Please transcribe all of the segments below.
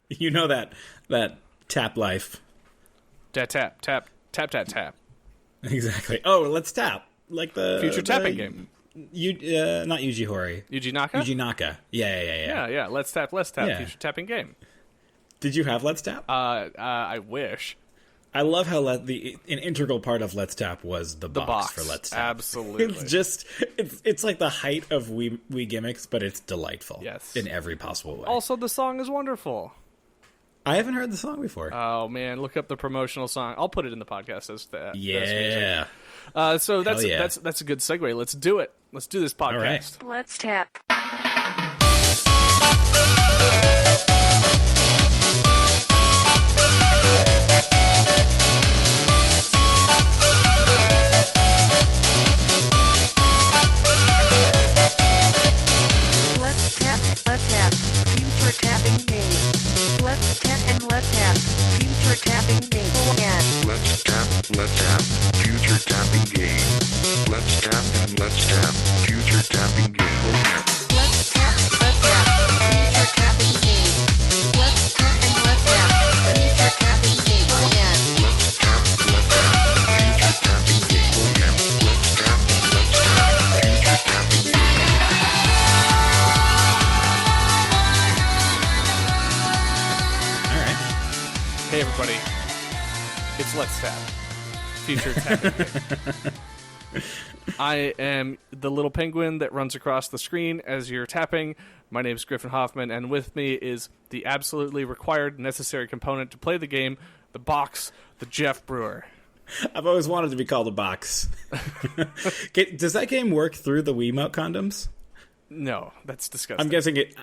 You know that tap life. Tap, tap, tap, tap, tap, tap. Exactly. Oh, let's tap. Like the... Future tapping game. Not Yuji Horii. Yuji Naka? Yuji Naka. Yeah. Yeah. Let's tap. Yeah. Future tapping game. Did you have Let's Tap? I wish. I love how an integral part of Let's Tap was the box for Let's Tap. Absolutely. It's like the height of Wii gimmicks, but it's delightful. Yes. In every possible way. Also, the song is wonderful. I haven't heard the song before. Oh man, look up the promotional song. I'll put it in the podcast as that. Yeah. So that's a good segue. Let's do it. Let's do this podcast. All right. Let's tap. Let's tap. Future tapping game. Let's tap and let's tap. Future tapping game. Let's tap, future tapping game. Let's tap and let's tap, future tapping game. Let's tap, future tapping game. Let's tap and let's tap, future tapping game. Let's tap, future tapping game. Let's tap, future tapping game. All right. Hey everybody, it's Let's Tap. Future tapping game. I am the little penguin that runs across the screen as you're tapping. My name is Griff Hoffmann, and with me is the absolutely required, necessary component to play the game, the box, the Geoff Brewer. I've always wanted to be called a box. Does that game work through the Wiimote condoms? No, that's disgusting.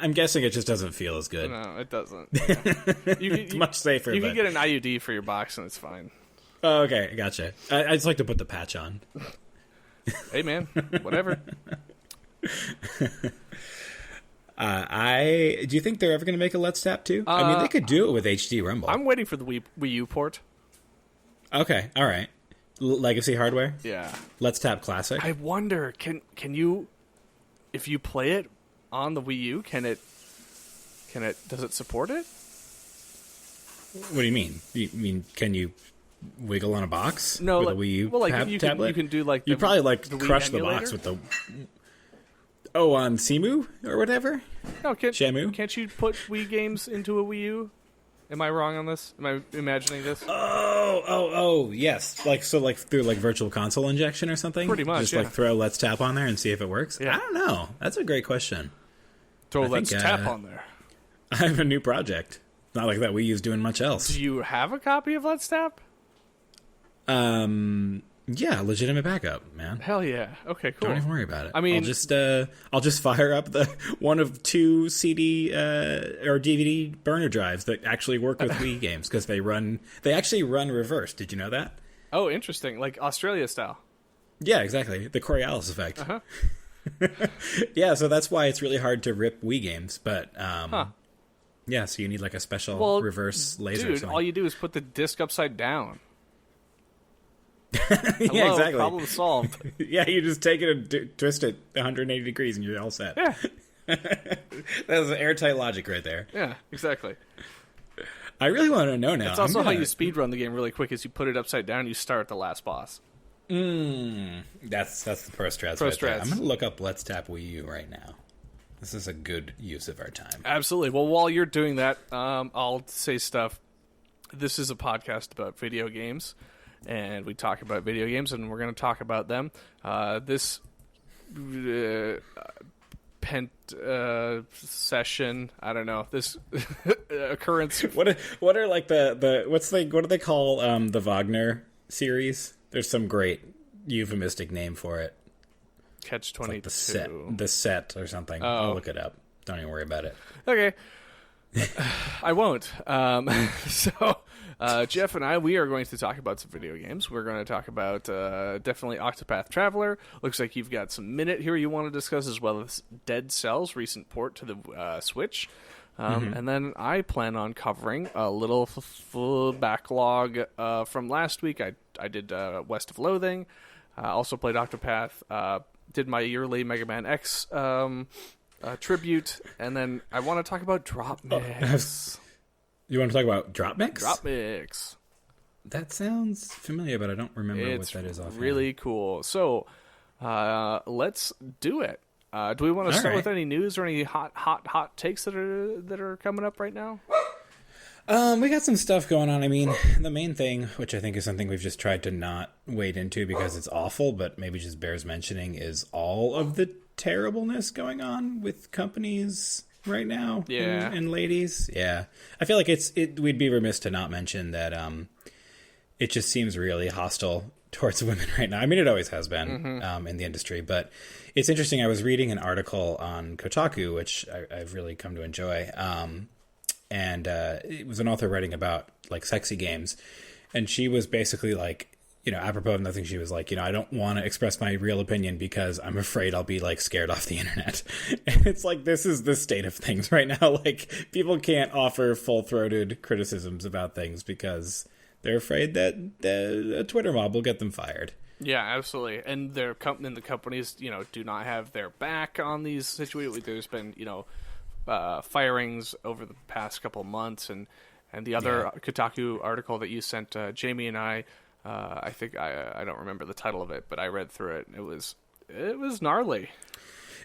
I'm guessing it just doesn't feel as good. No, it doesn't. It's much safer. You but... can get an IUD for your box, and it's fine. Oh, okay, gotcha. I just like to put the patch on. Hey, man, whatever. Do you think they're ever going to make a Let's Tap 2? I mean, they could do it with HD Rumble. I'm waiting for the Wii U port. Okay, all right. Legacy hardware? Yeah. Let's Tap Classic? I wonder, can you, if you play it on the Wii U, does it support it? What do you mean? You mean, can you wiggle on a box no, with like, a Wii U you tablet? You can do like you probably like the crush Wii the emulator? box with the... Oh, on Simu or whatever? No, Shamu? Can't you put Wii games into a Wii U? Am I wrong on this? Am I imagining this? Oh, yes. Like through virtual console injection or something? Pretty much, Just yeah. like throw Let's Tap on there and see if it works? Yeah. I don't know. That's a great question. Throw I Let's think, Tap on there. I have a new project. Not like that Wii U's doing much else. Do you have a copy of Let's Tap? Yeah, legitimate backup, man. Hell yeah. Okay, cool. Don't even worry about it. I mean, I'll just fire up the one of two CD or DVD burner drives that actually work with Wii games because they actually run reverse. Did you know that? Oh, interesting. Like Australia style. Yeah, exactly. The Coriolis effect. Uh-huh. Yeah, so that's why it's really hard to rip Wii games, but yeah, so you need like a special reverse laser. Dude, all you do is put the disc upside down. Yeah, exactly. Problem solved. Yeah, you just take it and twist it 180 degrees and you're all set. Yeah. That was airtight logic right there. Yeah, exactly. I really want to know now. It's also how you speedrun the game really quick is you put it upside down and you start at the last boss. That's the pro strats right there. I'm going to look up Let's Tap Wii U right now. This is a good use of our time. Absolutely. Well, while you're doing that, I'll say stuff. This is a podcast about video games, and we talk about video games, and we're going to talk about them. This session, I don't know, this occurrence. What are like what do they call the Wagner series? There's some great euphemistic name for it. Catch 22. Like the set or something. I'll look it up. Don't even worry about it. Okay. I won't. So Geoff and I, we are going to talk about some video games. We're going to talk about definitely Octopath Traveler. Looks like you've got some Minit here you want to discuss, as well as Dead Cells, recent port to the Switch. And then I plan on covering a little full backlog from last week. I did West of Loathing. Also played Octopath. Did my yearly Mega Man X tribute. And then I want to talk about DropMix. You want to talk about DropMix? DropMix. That sounds familiar, but I don't remember what that is offhand. Really cool. So, let's do it. Do we want to start with any news or any hot takes that are coming up right now? We got some stuff going on. I mean, the main thing, which I think is something we've just tried to not wade into because it's awful, but maybe just bears mentioning, is all of the terribleness going on with companies right now. Yeah. And ladies. Yeah. I feel like we'd be remiss to not mention that it just seems really hostile towards women right now. I mean, it always has been in the industry, but it's interesting. I was reading an article on Kotaku, which I've really come to enjoy. And it was an author writing about like sexy games. And she was basically like, apropos of nothing, she was like, I don't want to express my real opinion because I'm afraid I'll be like scared off the internet. And it's like, this is the state of things right now. Like, people can't offer full-throated criticisms about things because they're afraid that a Twitter mob will get them fired. Yeah, absolutely. And the companies, do not have their back on these situations. There's been, firings over the past couple of months, and the other Kotaku article that you sent Jamie and I think I don't remember the title of it, but I read through it. And it was gnarly.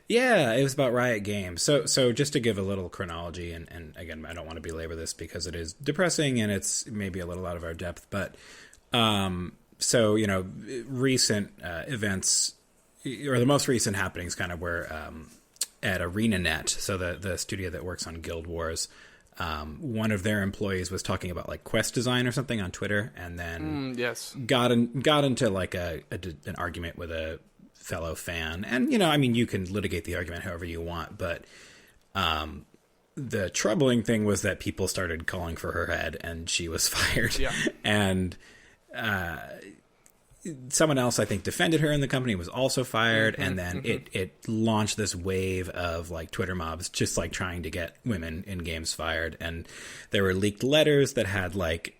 Yeah, it was about Riot Games. So just to give a little chronology, and again, I don't want to belabor this because it is depressing and it's maybe a little out of our depth, but recent events, or the most recent happenings kind of were at ArenaNet, so the studio that works on Guild Wars. One of their employees was talking about like quest design or something on Twitter, and then got into like an argument with a fellow fan. And you can litigate the argument however you want, but the troubling thing was that people started calling for her head, and she was fired. Yeah. And someone else, I think, defended her in the company, was also fired, and then it launched this wave of like Twitter mobs just like trying to get women in games fired. And there were leaked letters that had like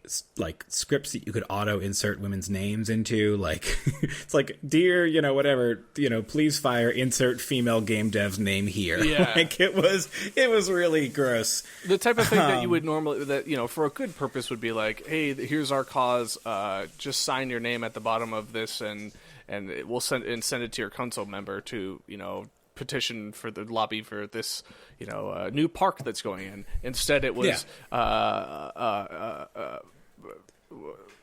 scripts that you could auto insert women's names into, like it's like, dear whatever, please fire, insert female game dev's name here. Yeah. Like it was really gross. The type of thing that you would normally, that for a good purpose would be like, hey, here's our cause, just sign your name at the bottom of this, and we'll send it to your council member to petition for the lobby for this new park that's going in. Instead, it was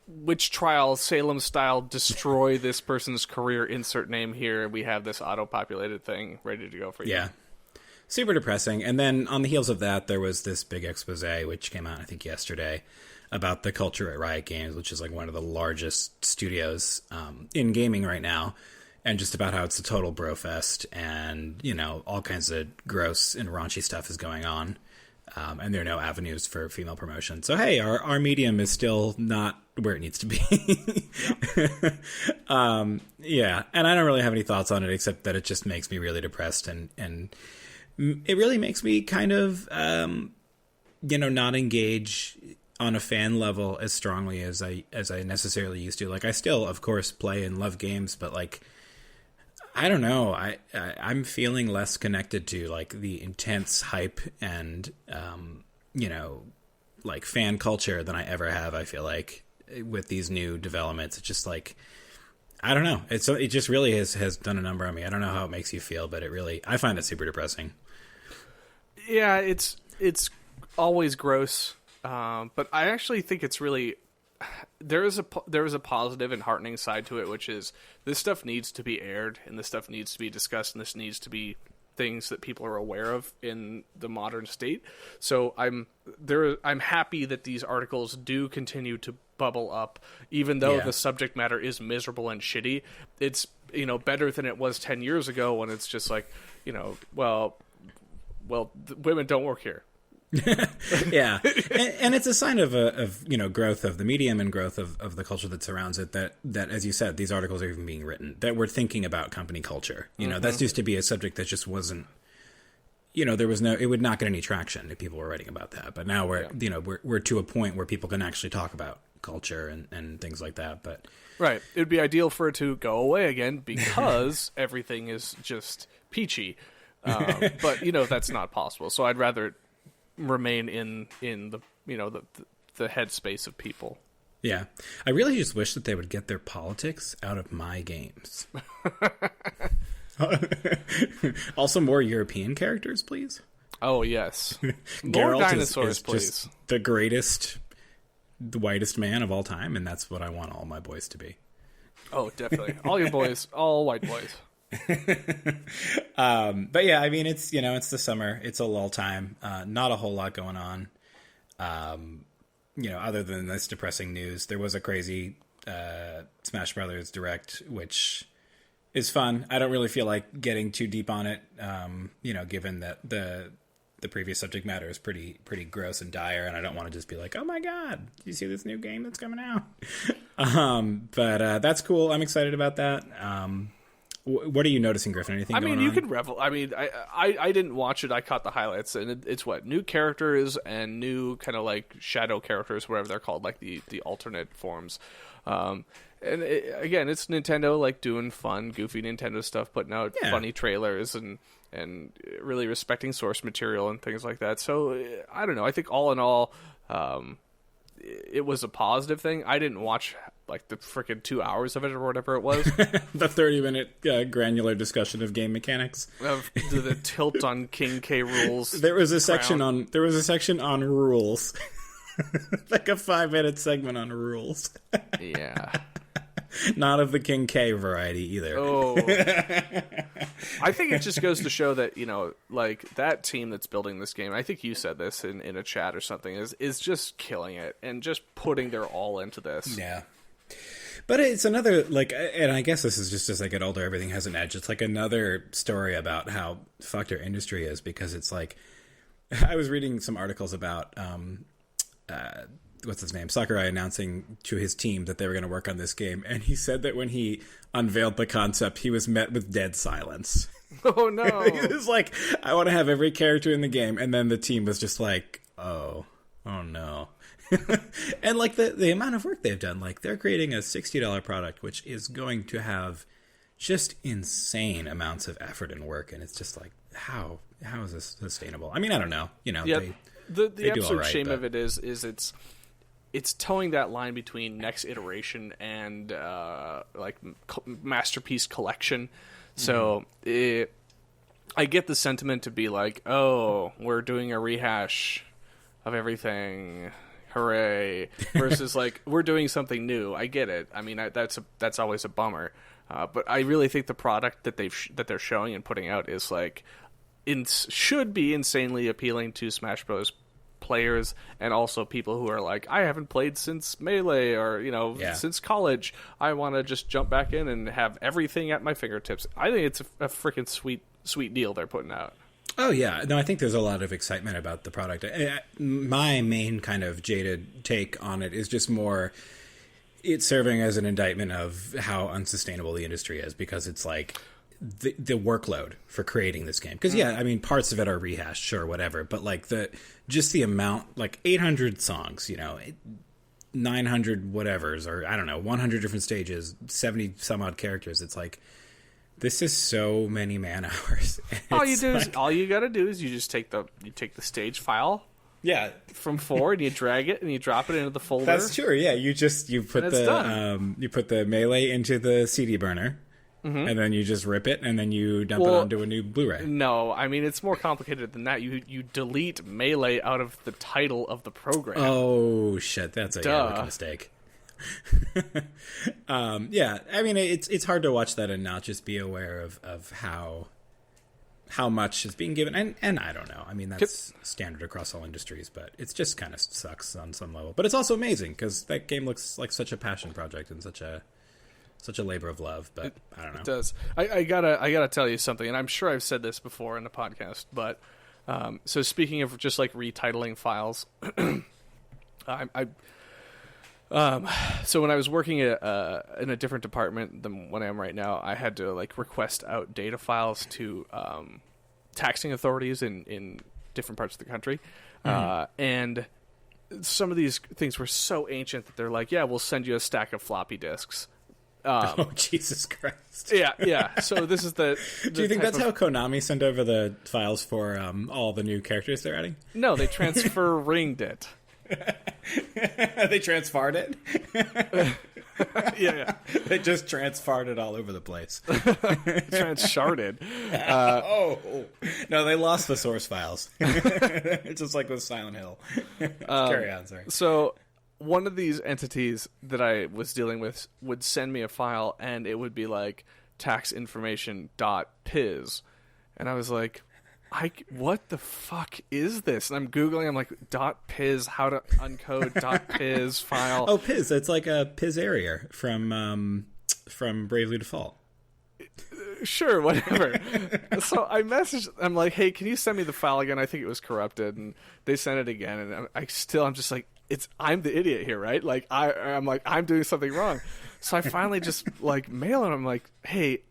witch trial, Salem style, destroy this person's career, insert name here. We have this auto populated thing ready to go for you. Yeah. Super depressing. And then on the heels of that, there was this big expose, which came out, I think, yesterday, about the culture at Riot Games, which is like one of the largest studios in gaming right now, and just about how it's a total bro fest, and all kinds of gross and raunchy stuff is going on, and there are no avenues for female promotion. So hey, our medium is still not where it needs to be. Yeah, and I don't really have any thoughts on it except that it just makes me really depressed, and it really makes me kind of not engage on a fan level as strongly as I necessarily used to. Like, I still, of course, play and love games, but like, I don't know. I'm feeling less connected to like the intense hype and like fan culture than I ever have. I feel like with these new developments, it's just like, I don't know. It just really has done a number on me. I don't know how it makes you feel, but I find it super depressing. Yeah, it's always gross. But I actually think it's really, there is a positive and heartening side to it, which is this stuff needs to be aired, and this stuff needs to be discussed, and this needs to be things that people are aware of in the modern state. So I'm happy that these articles do continue to bubble up, even though the subject matter is miserable and shitty. It's better than it was 10 years ago when it's just like well, women don't work here. Yeah, and it's a sign of growth of the medium and growth of the culture that surrounds it. That as you said, these articles are even being written. That we're thinking about company culture. That used to be a subject that just wasn't. There was it would not get any traction if people were writing about that. But now we're to a point where people can actually talk about culture and things like that. But right, it would be ideal for it to go away again because everything is just peachy. But that's not possible. So I'd rather remain in the the headspace of people. Yeah. I really just wish that they would get their politics out of my games. Also, more European characters, please. Oh, yes. More Geralt dinosaurs, is please. just the greatest, the whitest man of all time, and that's what I want all my boys to be. Oh, definitely. All your boys, all white boys. But yeah, I mean, it's the summer. It's a lull time. Not a whole lot going on. Other than this depressing news, there was a crazy Smash Brothers Direct, which is fun. I don't really feel like getting too deep on it, given that the previous subject matter is pretty gross and dire, and I don't want to just be like, oh my god, you see this new game that's coming out? But that's cool. I'm excited about that. What are you noticing, Griffin? Anything going on? You could revel. I mean, I didn't watch it. I caught the highlights, and it's new characters and new kind of like shadow characters, whatever they're called, like the alternate forms. Again, it's Nintendo like doing fun, goofy Nintendo stuff, putting out funny trailers and really respecting source material and things like that. So I don't know. I think all in all, it was a positive thing. I didn't watch like the freaking 2 hours of it or whatever it was. The 30-minute granular discussion of game mechanics. Of the tilt on King K rules. There was a section on rules. Like a 5-minute segment on rules. Yeah. Not of the King K variety either. Oh. I think it just goes to show that, like that team that's building this game, I think you said this in a chat or something, is just killing it and just putting their all into this. Yeah. But it's another, like, and I guess this is just as I get older, everything has an edge. It's like another story about how fucked our industry is, because it's like, I was reading some articles about, what's his name? Sakurai announcing to his team that they were going to work on this game. And he said that when he unveiled the concept, he was met with dead silence. Oh, no. He was like, I want to have every character in the game. And then the team was just like, oh no. And like the amount of work they've done, like they're creating a $60 product, which is going to have just insane amounts of effort and work. And it's just like, how is this sustainable? I mean, I don't know. Yeah, the absolute shame but... of it is it's towing that line between next iteration and masterpiece collection. So I get the sentiment to be like, oh, we're doing a rehash of everything, hooray! Versus like we're doing something new. I get it. I mean, that's always a bummer. But I really think the product that they're showing and putting out is like should be insanely appealing to Smash Bros. Players and also people who are like, I haven't played since Melee or since college. I want to just jump back in and have everything at my fingertips. I think it's a freaking sweet deal they're putting out. Oh yeah, no, I think there's a lot of excitement about the product. My main kind of jaded take on it is just more it's serving as an indictment of how unsustainable the industry is, because it's like the workload for creating this game. Because I mean, parts of it are rehashed, sure, whatever, but like the amount, like 800 songs, 900 whatevers, or I don't know, 100 different stages, 70 some odd characters. It's like, this is so many man hours. All you gotta do is you just take the stage file. Yeah, from 4 and you drag it and you drop it into the folder. That's true. Yeah, you put the Melee into the CD burner. Mm-hmm. And then you just rip it, and then you dump it onto a new Blu-ray. No, I mean, it's more complicated than that. You delete Melee out of the title of the program. Oh, shit. That's a rookie mistake. Yeah, I mean, it's hard to watch that and not just be aware of how much is being given. And I don't know. I mean, that's standard across all industries, but it just kind of sucks on some level. But it's also amazing, because that game looks like such a passion project and such a labor of love, but I don't know. It does. I gotta tell you something, and I'm sure I've said this before in the podcast, but so speaking of just like retitling files, so when I was working in a different department than what I am right now, I had to like request out data files to taxing authorities in different parts of the country, and some of these things were so ancient that they're like, yeah, we'll send you a stack of floppy disks. Oh, Jesus Christ. Yeah. So this is the Do you think that's how Konami sent over the files for all the new characters they're adding? No, they transfer ringed it. They transfarred it. Yeah. They just transfarred it all over the place. Transharded. No, they lost the source files. It's just like with Silent Hill. Carry on, sorry. So one of these entities that I was dealing with would send me a file, and it would be like taxinformation.piz, and I was like, what the fuck is this? And I'm Googling, I'm like, .piz, how to uncode .piz file. Oh, Piz. It's like a Piz area from Bravely Default. Sure, whatever. So I messaged, I'm like, hey, can you send me the file again? I think it was corrupted. And they sent it again. And I'm just like, I'm the idiot here, right? Like, I'm like, I'm doing something wrong. So I finally just like mail it. I'm like, hey,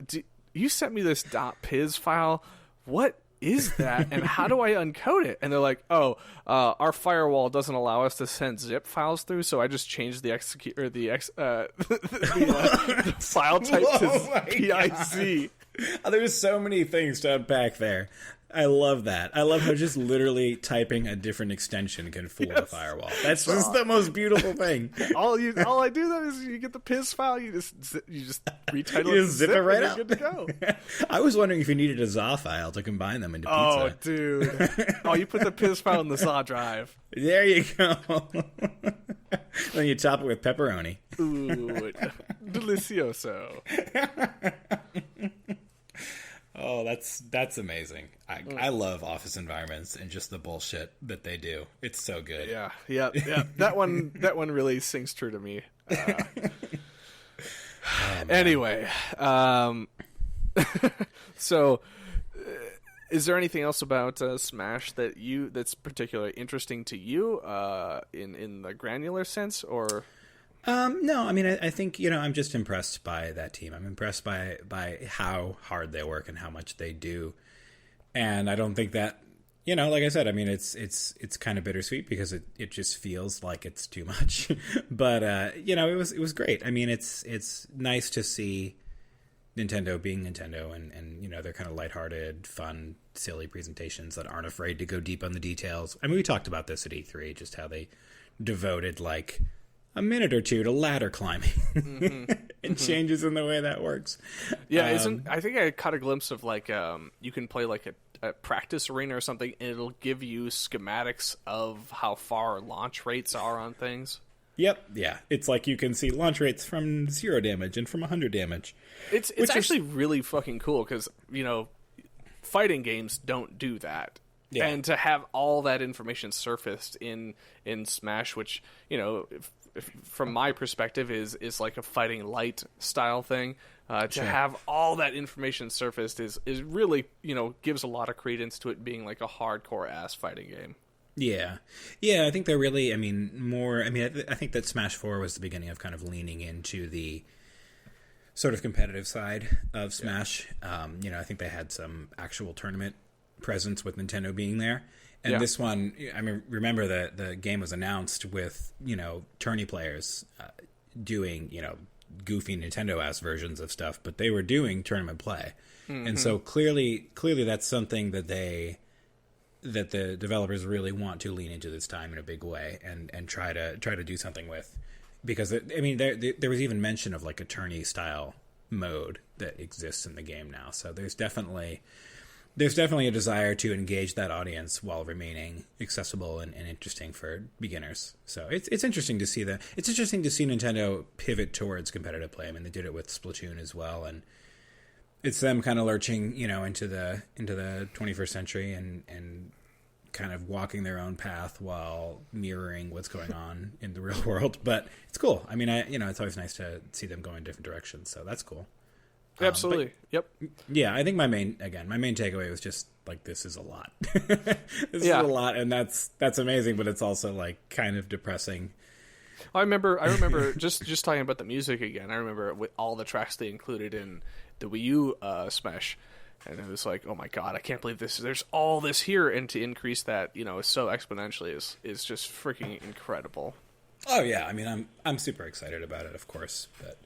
you sent me this .piz file. What is that, and how do I uncode it? And they're like, our firewall doesn't allow us to send zip files through, so I just changed the file type to PIC. There's so many things to unpack there. I love that. I love how just literally typing a different extension can fool the firewall. That's just the most beautiful thing. All I do though is you get the piz file, you just retitle You it, just zip it right and out. you're good to go. I was wondering if you needed a ZA file to combine them into pizza. Oh, dude. You put the piz file in the ZA drive. There you go. Then you top it with pepperoni. Ooh, delicioso. Oh, that's amazing. I love office environments and just the bullshit that they do. It's so good. Yeah. That one really sings true to me. Anyway, so is there anything else about Smash that's particularly interesting to you in the granular sense, or? No, I mean, I think, I'm just impressed by that team. I'm impressed by how hard they work and how much they do. And I don't think that, like I said, I mean, it's kind of bittersweet because it just feels like it's too much. But, it was great. I mean, it's nice to see Nintendo being Nintendo and they're kind of lighthearted, fun, silly presentations that aren't afraid to go deep on the details. I mean, we talked about this at E3, just how they devoted, like, a minute or two to ladder climbing and changes in the way that works. Yeah, I think I caught a glimpse of like you can play like a practice arena or something, and it'll give you schematics of how far launch rates are on things. Yep, yeah. It's like you can see launch rates from 0 damage and from 100 damage. It's actually really fucking cool because, fighting games don't do that. Yeah. And to have all that information surfaced in Smash, which, if from my perspective is like a fighting light style thing, to have all that information surfaced is really, gives a lot of credence to it being like a hardcore ass fighting game. Yeah. I think they're really, I think that Smash 4 was the beginning of kind of leaning into the sort of competitive side of Smash. I think they had some actual tournament presence with Nintendo being there. And this one, I mean, remember that the game was announced with, tourney players doing, goofy Nintendo-ass versions of stuff, but they were doing tournament play. Mm-hmm. And so clearly that's something that the developers really want to lean into this time in a big way and try to do something with. Because, there was even mention of like a tourney-style mode that exists in the game now. So there's definitely a desire to engage that audience while remaining accessible and interesting for beginners. So it's interesting to see that. It's interesting to see Nintendo pivot towards competitive play. I mean, they did it with Splatoon as well, and it's them kind of lurching, into the 21st century and kind of walking their own path while mirroring what's going on in the real world. But it's cool. I mean, it's always nice to see them go in different directions. So that's cool. Absolutely. Yep. Yeah, I think my main takeaway was just like, this is a lot. This is a lot, and that's amazing, but it's also like kind of depressing. I remember just talking about the music again. I remember with all the tracks they included in the Wii U Smash, and it was like, oh my god, I can't believe this. There's all this here, and to increase that, so exponentially is just freaking incredible. Oh yeah, I mean, I'm super excited about it, of course, but.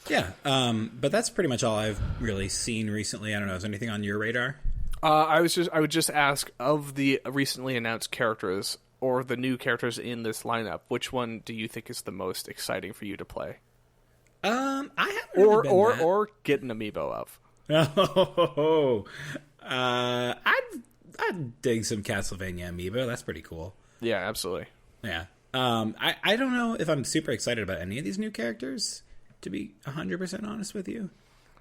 Yeah, but that's pretty much all I've really seen recently. I don't know, is anything on your radar? I would just ask, of the recently announced characters, or the new characters in this lineup, which one do you think is the most exciting for you to play? I haven't really been that. Or get an amiibo of. Oh, I'd dig some Castlevania amiibo. That's pretty cool. Yeah, absolutely. Yeah. I don't know if I'm super excited about any of these new characters, to be 100% honest with you.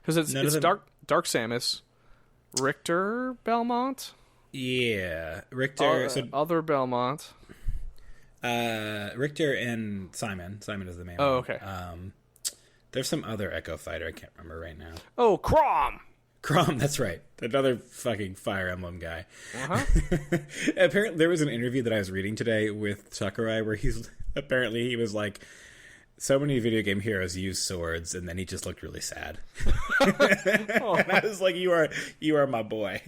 Because it's Dark Samus, Richter Belmont. Yeah, Richter. Other Belmont. Richter and Simon. Simon is the main Oh, one. okay. There's some other Echo Fighter I can't remember right now. Oh, Crom! Crom, that's right. Another fucking Fire Emblem guy. Uh-huh. Apparently, there was an interview that I was reading today with Sakurai where he was like, so many video game heroes use swords, and then he just looked really sad. And I was like, you are my boy.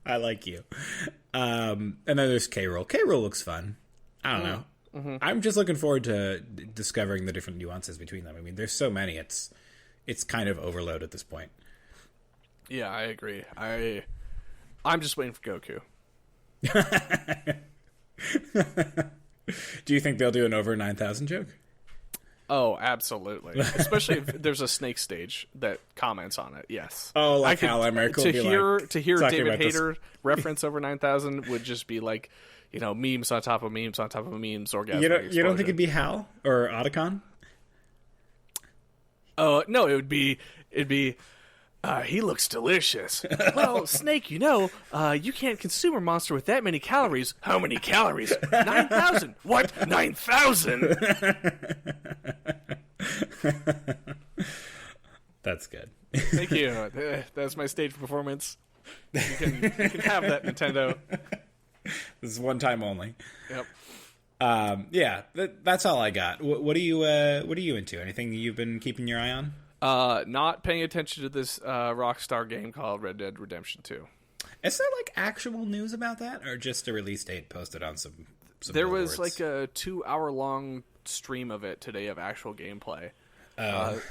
I like you. And then there's K-Roll. K-Roll looks fun. I don't know. Mm-hmm. I'm just looking forward to discovering the different nuances between them. I mean, there's so many. It's kind of overload at this point. Yeah, I agree. I'm just waiting for Goku. Do you think they'll do an over 9,000 joke? Oh, absolutely. Especially if there's a Snake stage that comments on it. Yes. Oh, like how Emmerich will be to hear talking David about this. Hayter reference over 9,000 would just be like, memes on top of memes on top of memes. Orgasm. You don't think it'd be Hal or Otacon? Oh no, it'd be. He looks delicious. Well, Snake, you can't consume a monster with that many calories. How many calories? 9,000. What? 9,000? That's good. Thank you. That's my stage performance. You can have that, Nintendo. This is one time only. Yep. Yeah, that's all I got. What are you into? Anything you've been keeping your eye on? Not paying attention to this Rockstar game called Red Dead Redemption 2. Is there like actual news about that, or just a release date posted on some there billboards? was like a 2-hour-long stream of it today of actual gameplay.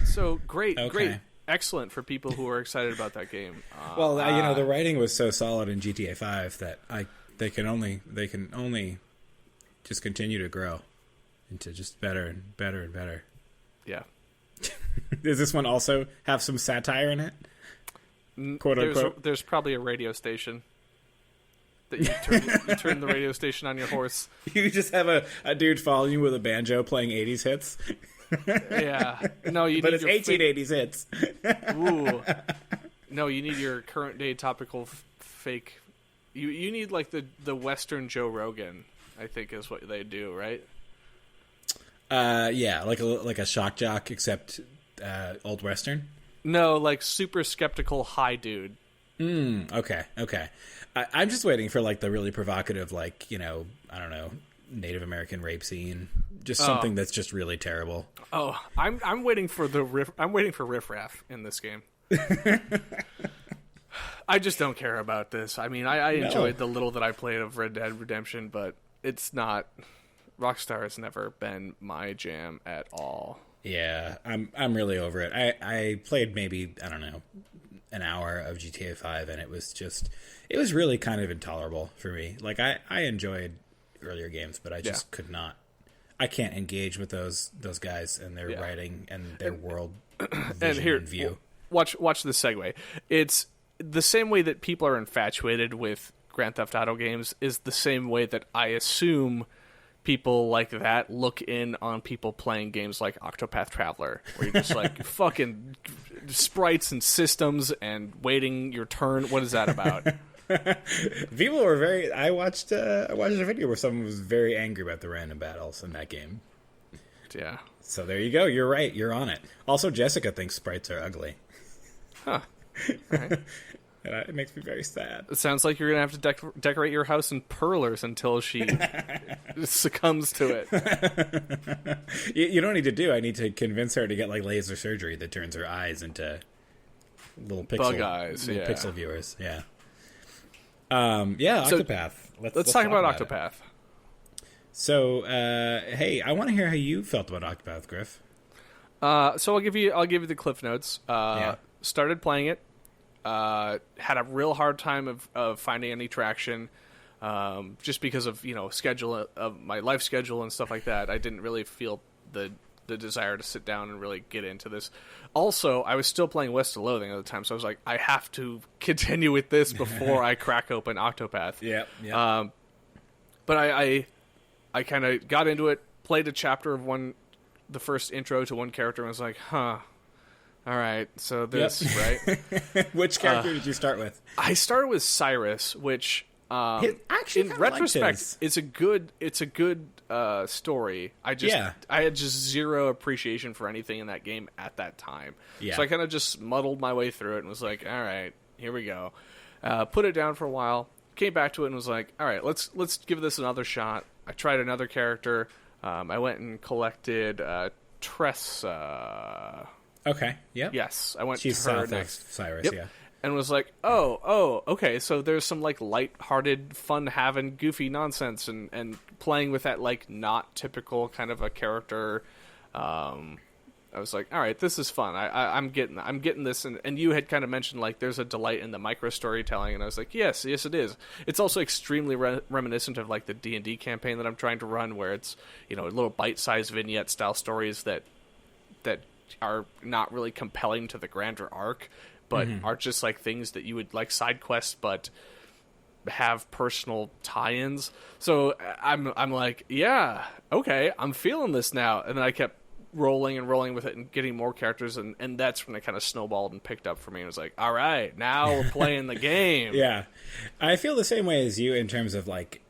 So great, Okay. great, excellent for people who are excited about that game. Well, the writing was so solid in GTA 5 that they can only just continue to grow into just better and better and better. Yeah. Does this one also have some satire in it? Quote unquote. There's probably a radio station that you turn the radio station on your horse. You just have a dude following you with a banjo playing 80s hits. Yeah. No, But it's 1880s hits. Ooh. No, you need your current day topical fake. You need like the Western Joe Rogan, I think is what they do, right? Yeah, like a shock jock, except old Western. No, like super skeptical high dude. Okay. I'm just waiting for like the really provocative, like, I don't know, Native American rape scene, just something that's just really terrible. Oh, I'm waiting for Riff Raff in this game. I just don't care about this. I mean, I enjoyed the little that I played of Red Dead Redemption, but it's not. Rockstar has never been my jam at all. Yeah, I'm really over it. I played maybe, I don't know, an hour of GTA 5, and it was really kind of intolerable for me. Like, I enjoyed earlier games, but I just could not. I can't engage with those guys and their writing and their world vision and view. Watch this segue. It's the same way that people are infatuated with Grand Theft Auto games is the same way that I assume people like that look in on people playing games like Octopath Traveler, where you're just like fucking sprites and systems and waiting your turn. What is that about? People were very. I watched a video where someone was very angry about the random battles in that game. Yeah. So there you go. You're right. You're on it. Also, Jessica thinks sprites are ugly. Huh. All right. And it makes me very sad. It sounds like you're gonna have to decorate your house in pearlers until she succumbs to it. You don't need to do. I need to convince her to get like laser surgery that turns her eyes into little pixel bug eyes, pixel viewers. Yeah. Octopath. Let's talk about Octopath. So, hey, I want to hear how you felt about Octopath, Griff. So I'll give you the cliff notes. Started playing it. Had a real hard time of finding any traction. just because of schedule of my life schedule and stuff like that. I didn't really feel the desire to sit down and really get into this. Also, I was still playing West of Loathing at the time, so I was like, I have to continue with this before I crack open Octopath. Yeah. But I kind of got into it, played a chapter of the first intro to one character, and was like, huh. All right, so this, right? Which character did you start with? I started with Cyrus, which Actually, in retrospect, it's a good story. I had just zero appreciation for anything in that game at that time. Yeah. So I kind of just muddled my way through it and was like, all right, here we go. Put it down for a while, came back to it and was like, all right, let's give this another shot. I tried another character. I went and collected Tressa. Okay, yeah. Yes, I went She's to her south next. of Cyrus, Yep. yeah. And was like, oh, okay, so there's some, like, light-hearted, fun-having, goofy nonsense, and playing with that, like, not typical kind of a character. I was like, all right, this is fun. I'm getting this, and you had kind of mentioned, like, there's a delight in the micro-storytelling, and I was like, yes, it is. It's also extremely reminiscent of, like, the D&D campaign that I'm trying to run, where it's, little bite-sized vignette-style stories that are not really compelling to the grander arc, but are just like things that you would like side quests, but have personal tie-ins. So I'm like, yeah, okay, I'm feeling this now. And then I kept rolling with it and getting more characters, and that's when it kind of snowballed and picked up for me. And was like, all right, now we're playing the game. Yeah, I feel the same way as you in terms of like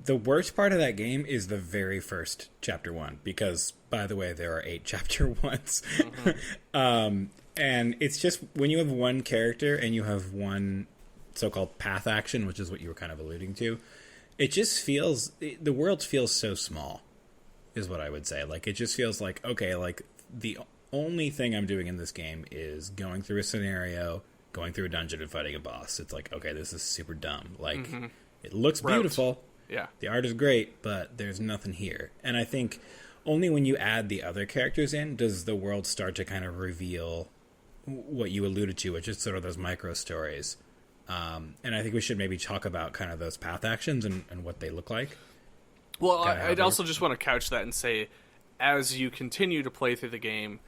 the worst part of that game is the very first chapter 1, because by the way, there are 8 chapter 1s. And it's just when you have one character and you have one so-called path action, which is what you were kind of alluding to, it just feels, the world feels so small, is what I would say. Like, it just feels like, okay, like the only thing I'm doing in this game is going through a scenario, going through a dungeon and fighting a boss. It's like, okay, this is super dumb. Like, it looks beautiful. Yeah. The art is great, but there's nothing here. And I think only when you add the other characters in does the world start to kind of reveal what you alluded to, which is sort of those micro stories. And I think we should maybe talk about kind of those path actions and what they look like. Well, I'd also just want to couch that and say, as you continue to play through the game,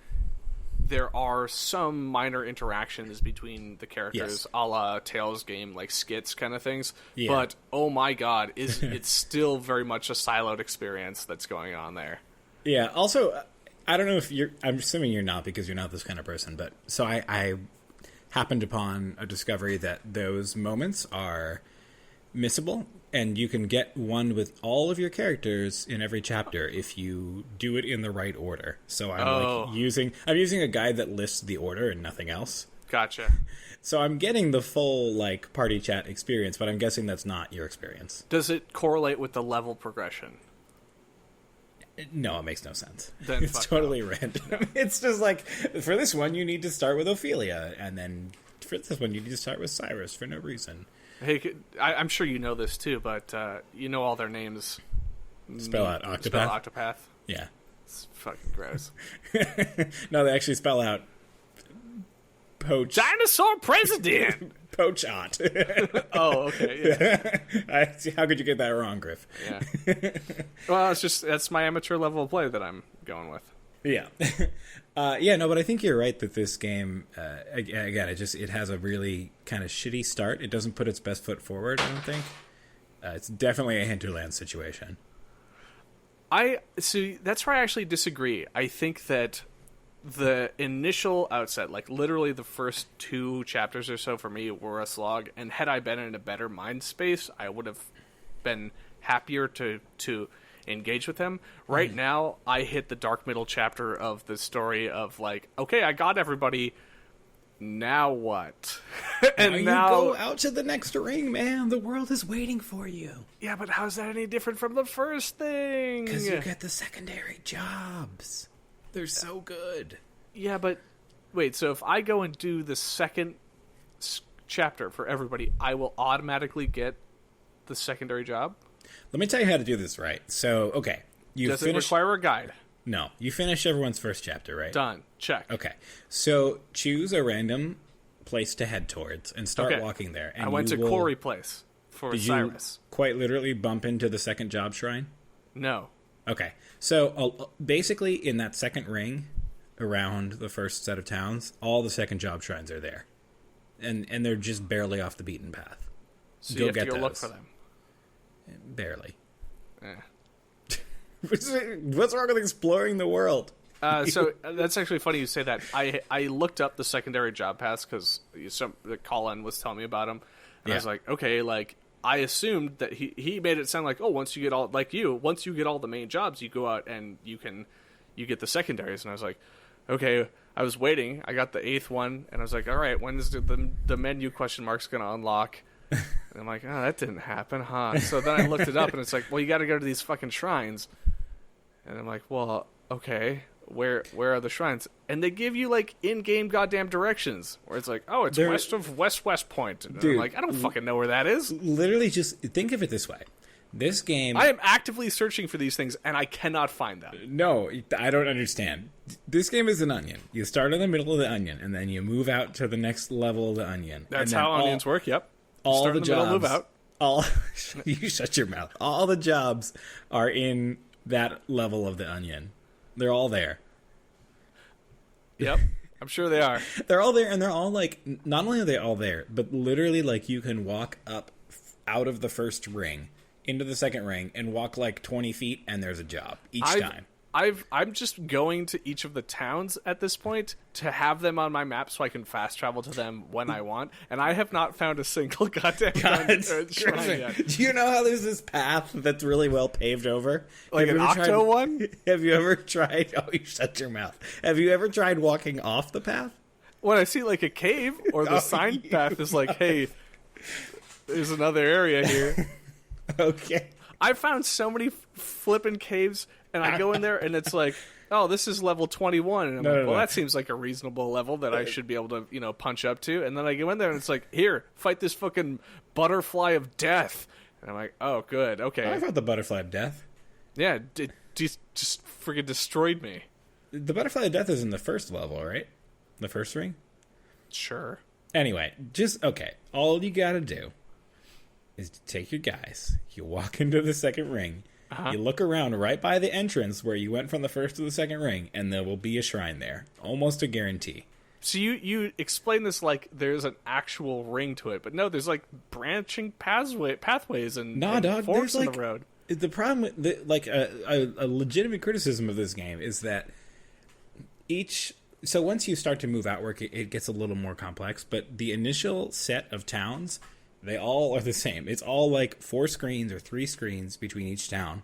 there are some minor interactions between the characters, a la Tales game, like skits kind of things. Yeah. But, oh my god, it's still very much a siloed experience that's going on there. Yeah, also, I don't know if I'm assuming you're not, because you're not this kind of person, but so I happened upon a discovery that those moments are missable, and you can get one with all of your characters in every chapter if you do it in the right order. So I'm using a guide that lists the order and nothing else. Gotcha. So I'm getting the full like party chat experience, but I'm guessing that's not your experience. Does it correlate with the level progression? No, it makes no sense. Then it's totally random. It's just like, for this one, you need to start with Ophelia, and then for this one, you need to start with Cyrus for no reason. Hey, I'm sure you know this too, but you know all their names. Spell out Octopath? Spell Octopath? Yeah. It's fucking gross. No, they actually spell out Poach. Dinosaur President! Poachot. Oh, okay, yeah. How could you get that wrong, Griff? Yeah. Well, that's my amateur level of play that I'm going with. Yeah. No, but I think you're right that this game, again, it has a really kind of shitty start. It doesn't put its best foot forward, I don't think. It's definitely a hinterland situation. So that's where I actually disagree. I think that the initial outset, like literally the first 2 chapters or so for me, were a slog, and had I been in a better mind space, I would have been happier to engage with them. Right now, I hit the dark middle chapter of the story of like, okay, I got everybody, now what? And now you go out to the next ring, man. The world is waiting for you. Yeah, but how's that any different from the first thing? Because you get the secondary jobs. They're so good. Yeah, but wait, so if I go and do the second chapter for everybody, I will automatically get the secondary job? Let me tell you how to do this right. So, okay. Does it require a guide? No. You finish everyone's first chapter, right? Done. Check. Okay. So, choose a random place to head towards and start walking there. And I went to Quarry Place. for Did Cyrus. you quite literally bump into the second job shrine? No. Okay. So basically in that second ring around the first set of towns, all the second job shrines are there. And they're just barely off the beaten path. So you have to go look for them. Barely. Eh. What's wrong with exploring the world? So that's actually funny you say that. I looked up the secondary job paths because the Colin was telling me about them. And I was like, okay, like, I assumed that he made it sound like, oh, once you get all the main jobs, you go out and you get the secondaries. And I was like, okay, I was waiting. I got the 8th one, and I was like, all right, when is the menu question mark's going to unlock? And I'm like, oh, that didn't happen, huh? So then I looked it up, and it's like, well, you got to go to these fucking shrines. And I'm like, well, okay, where are the shrines? And they give you, like, in-game goddamn directions, where it's like, oh, it's west of West Point. And I'm like, I don't fucking know where that is. Literally, just think of it this way. This game... I am actively searching for these things, and I cannot find them. No, I don't understand. This game is an onion. You start in the middle of the onion, and then you move out to the next level of the onion. That's how onions work, yep. All the jobs... move out. You shut your mouth. All the jobs are in that level of the onion. They're all there. Yep, I'm sure they are. They're all there, and they're all, like... Not only are they all there, but literally, like, you can walk up out of the first ring into the second ring and walk like 20 feet and there's a job each time. I'm just going to each of the towns at this point to have them on my map so I can fast travel to them when I want, and I have not found a single goddamn shrine yet. Do you know how there's this path that's really well paved over? Like an Octo one? Have you ever tried... Oh, you shut your mouth. Have you ever tried walking off the path? When I see like a cave or the sign path is like, hey, there's another area here. Okay. I found so many flipping caves, and I go in there, and it's like, oh, this is level 21. And I'm like, well, that seems like a reasonable level that I should be able to, punch up to. And then I go in there, and it's like, here, fight this fucking butterfly of death. And I'm like, oh, good, okay. I fought the butterfly of death. Yeah, it just freaking destroyed me. The butterfly of death is in the first level, right? The first ring? Sure. Anyway, okay. All you gotta do is to take your guys, you walk into the second ring, you look around right by the entrance where you went from the first to the second ring, and there will be a shrine there. Almost a guarantee. So you explain this like there's an actual ring to it, but no, there's like branching pathways and forks in the road. The problem with a legitimate criticism of this game is that so once you start to move outward, it gets a little more complex, but the initial set of towns, they all are the same. It's all like 4 screens or 3 screens between each town.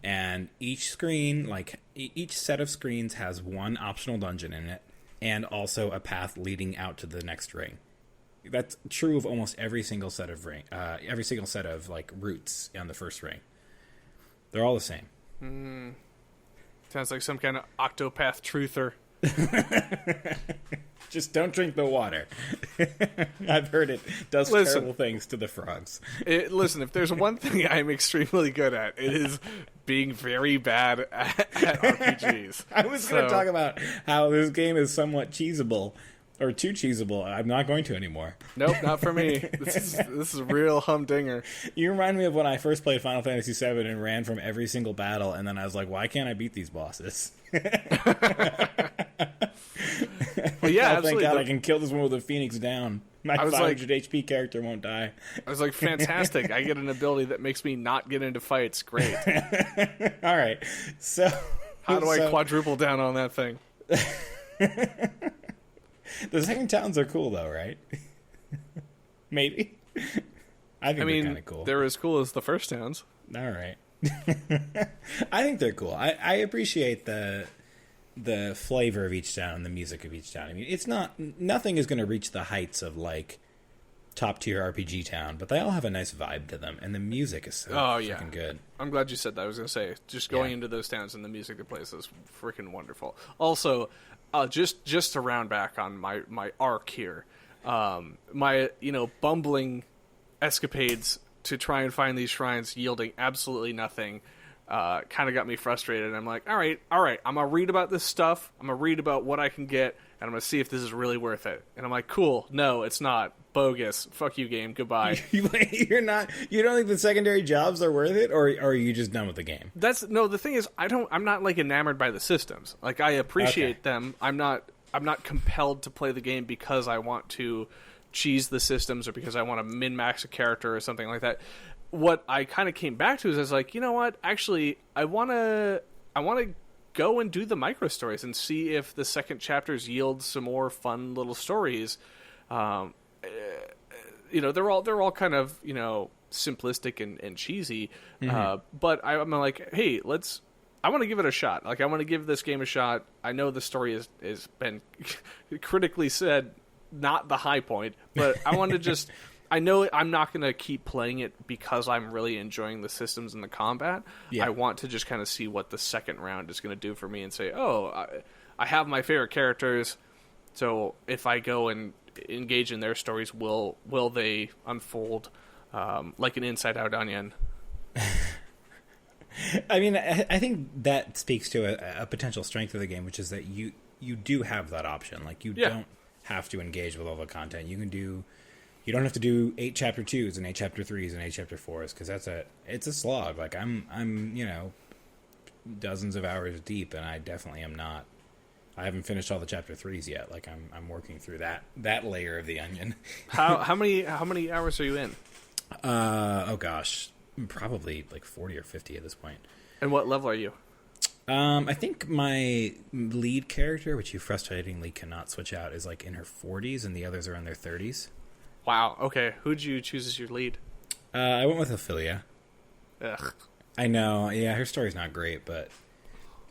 And each screen, each set of screens has one optional dungeon in it. And also a path leading out to the next ring. That's true of almost every single set of routes on the first ring. They're all the same. Sounds like some kind of Octopath truther. Just don't drink the water. I've heard it does terrible things to the frogs. Listen, if there's one thing I'm extremely good at, it is being very bad at RPGs. I was going to talk about how this game is somewhat cheesable, or too cheesable. I'm not going to anymore. Nope, not for me. This is a real humdinger. You remind me of when I first played Final Fantasy VII and ran from every single battle, and then I was like, why can't I beat these bosses? Well, yeah, absolutely. Thank God I can kill this one with a Phoenix down. My 500 HP character won't die. I was like, fantastic. I get an ability that makes me not get into fights. Great. All right. So how do I quadruple down on that thing? The second towns are cool, though, right? Maybe. I think they're kind of cool. They're as cool as the first towns. All right. I think they're cool. I appreciate the flavor of each town and the music of each town. I mean, nothing is going to reach the heights of like top tier RPG town, but they all have a nice vibe to them, and the music is so freaking good. I'm glad you said that. I was going to say, just going into those towns and the music they play is freaking wonderful. Also, just to round back on my arc here, my bumbling escapades to try and find these shrines yielding absolutely nothing kind of got me frustrated. And I'm like, all right, I'm going to read about this stuff. I'm going to read about what I can get, and I'm going to see if this is really worth it. And I'm like, cool, no, it's not. bogus. Fuck you, game. Goodbye. You're not. You don't think the secondary jobs are worth it, or are you just done with the game? The thing is, I'm not like enamored by the systems. Like, I appreciate them. I'm not compelled to play the game because I want to cheese the systems or because I want to min-max a character or something like that. What I kind of came back to is I was like, you know what? Actually, I want to go and do the micro stories and see if the second chapters yield some more fun little stories. They're all kind of, simplistic and cheesy. But I'm like, hey, I want to give it a shot. Like, I want to give this game a shot. I know the story is been critically said not the high point, but I want to just. I know I'm not going to keep playing it because I'm really enjoying the systems and the combat. Yeah. I want to just kind of see what the second round is going to do for me and say, I have my favorite characters, so if I go and engage in their stories, will they unfold like an inside-out onion? I mean, I think that speaks to a potential strength of the game, which is that you do have that option. Like, you don't have to engage with all the content. You don't have to do 8 chapter 2s and 8 chapter 3s and 8 chapter 4s, because it's a slog. Like, I'm dozens of hours deep, and I definitely am not. I haven't finished all the chapter 3s yet. Like, I'm working through that layer of the onion. How many hours are you in? Oh gosh, probably like 40 or 50 at this point. And what level are you? I think my lead character, which you frustratingly cannot switch out, is like in her 40s, and the others are in their 30s. Wow. Okay. Who'd you choose as your lead? I went with Ophelia. Ugh. I know. Yeah, her story's not great, but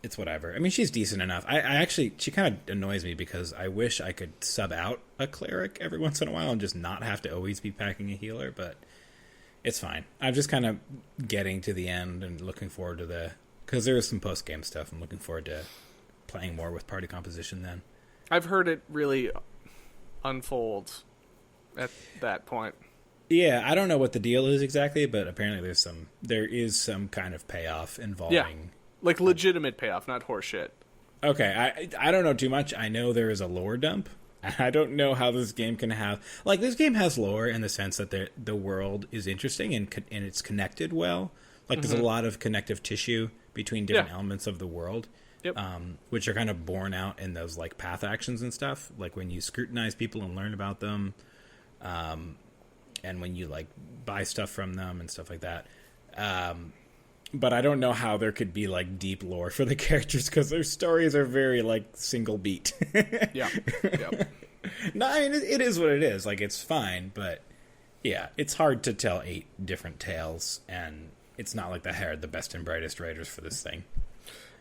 it's whatever. I mean, she's decent enough. I actually, she kind of annoys me because I wish I could sub out a cleric every once in a while and just not have to always be packing a healer, but it's fine. I'm just kind of getting to the end and looking forward to because there is some post-game stuff. I'm looking forward to playing more with party composition then. I've heard it really unfolds at that point. Yeah, I don't know what the deal is exactly, but apparently there is some kind of payoff involving... Yeah, like legitimate payoff, not horseshit. Okay, I don't know too much. I know there is a lore dump. I don't know how this game can have... Like, this game has lore in the sense that the world is interesting and it's connected well. Like, there's a lot of connective tissue between different elements of the world. Yep. Which are kind of borne out in those, like, path actions and stuff. Like, when you scrutinize people and learn about them... and when you like buy stuff from them and stuff like that. But I don't know how there could be like deep lore for the characters because their stories are very like single beat. Yeah. Yep. No, I mean, it is what it is. Like, it's fine, but yeah, it's hard to tell 8 different tales, and it's not like they hired the best and brightest writers for this thing.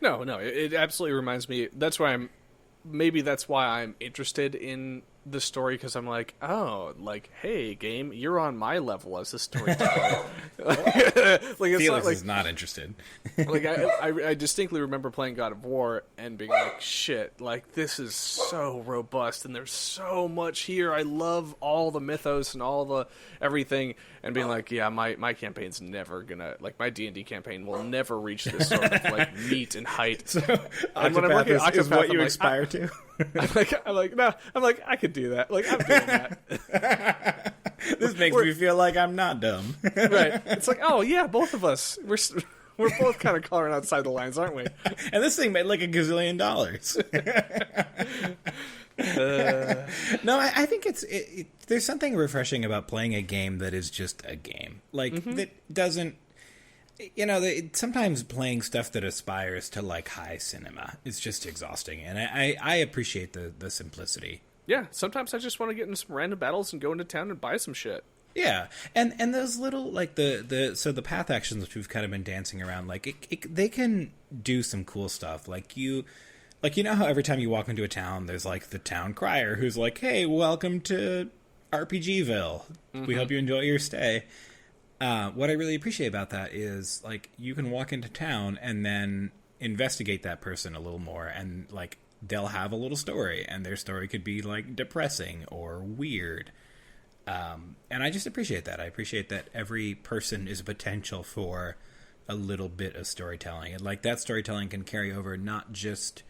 No, it absolutely reminds me. That's why I'm interested in the story, because I'm like, hey, game, you're on my level as a storyteller. Like, it's Felix not is not interested. Like, I distinctly remember playing God of War and being like, shit, like, this is so robust and there's so much here. I love all the mythos and all the everything, and being like, yeah, my campaign's never gonna, like, my D&D campaign will never reach this sort of like meat and height. So, and when I'm working at is Octopath, what you I'm aspire to. I'm like, I could do that. Like, I'm doing that. This makes me feel like I'm not dumb. Right. It's like, oh yeah, both of us. We're both kind of coloring outside the lines, aren't we? And this thing made like $1 gazillion. No, I think there's something refreshing about playing a game that is just a game. Like, that doesn't... sometimes playing stuff that aspires to, like, high cinema is just exhausting, and I appreciate the simplicity. Yeah, sometimes I just want to get into some random battles and go into town and buy some shit. Yeah, and those little, like, the path actions which we've kind of been dancing around, like, they can do some cool stuff. Like, you know how every time you walk into a town, there's, like, the town crier who's like, hey, welcome to RPGville. We hope you enjoy your stay. What I really appreciate about that is, like, you can walk into town and then investigate that person a little more, and, like, they'll have a little story, and their story could be, like, depressing or weird. And I just appreciate that. I appreciate that every person is a potential for a little bit of storytelling. And, like, that storytelling can carry over not just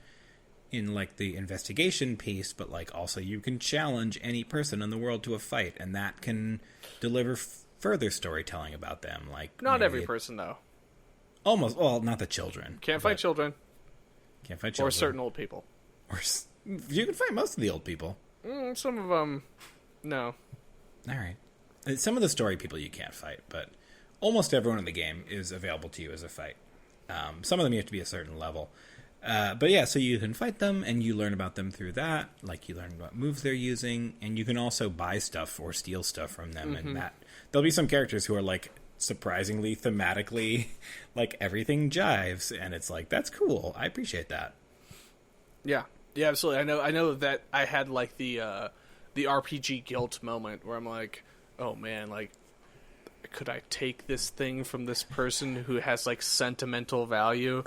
in like the investigation piece, but like also you can challenge any person in the world to a fight, and that can deliver further storytelling about them. Like not every person though. Almost, well, not the children. Can't fight children. Can't fight children. Or certain old people. Or you can fight most of the old people. Some of them, no. All right. Some of the story people you can't fight, but almost everyone in the game is available to you as a fight. Some of them you have to be a certain level. But yeah, so you can fight them, and you learn about them through that. Like, you learn what moves they're using, and you can also buy stuff or steal stuff from them. And that there'll be some characters who are, like, surprisingly thematically, like, everything jives, and it's like, that's cool. I appreciate that. Yeah. Yeah, absolutely. I know that I had, like, the RPG guilt moment where I'm like, oh, man, like, could I take this thing from this person who has, like, sentimental value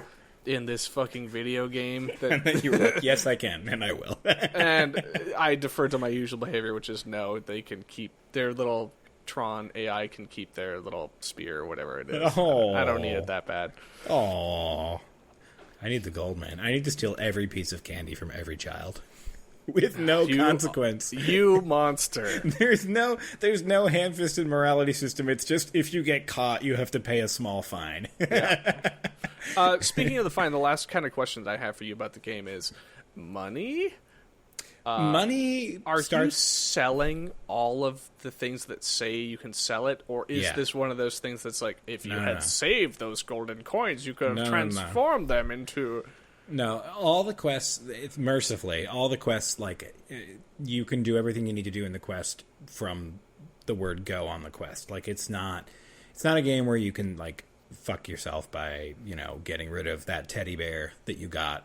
in this fucking video game? And then you were like, yes, I can, and I will. And I defer to my usual behavior, which is no, they can keep their little Tron AI can keep their little spear or whatever it is. Oh. I don't need it that bad. Oh, I need the gold, man. I need to steal every piece of candy from every child. With no consequence. You monster. There's no ham-fisted morality system. It's just if you get caught, you have to pay a small fine. Yeah. Speaking of the fine, the last kind of question that I have for you about the game is money? Money Are you selling all of the things that say you can sell it? Or is this one of those things that's like, if you had saved those golden coins, you could have transformed them into... No, all the quests, mercifully, all the quests, like, you can do everything you need to do in the quest from the word go on the quest. Like, it's not a game where you can, like, fuck yourself by, you know, getting rid of that teddy bear that you got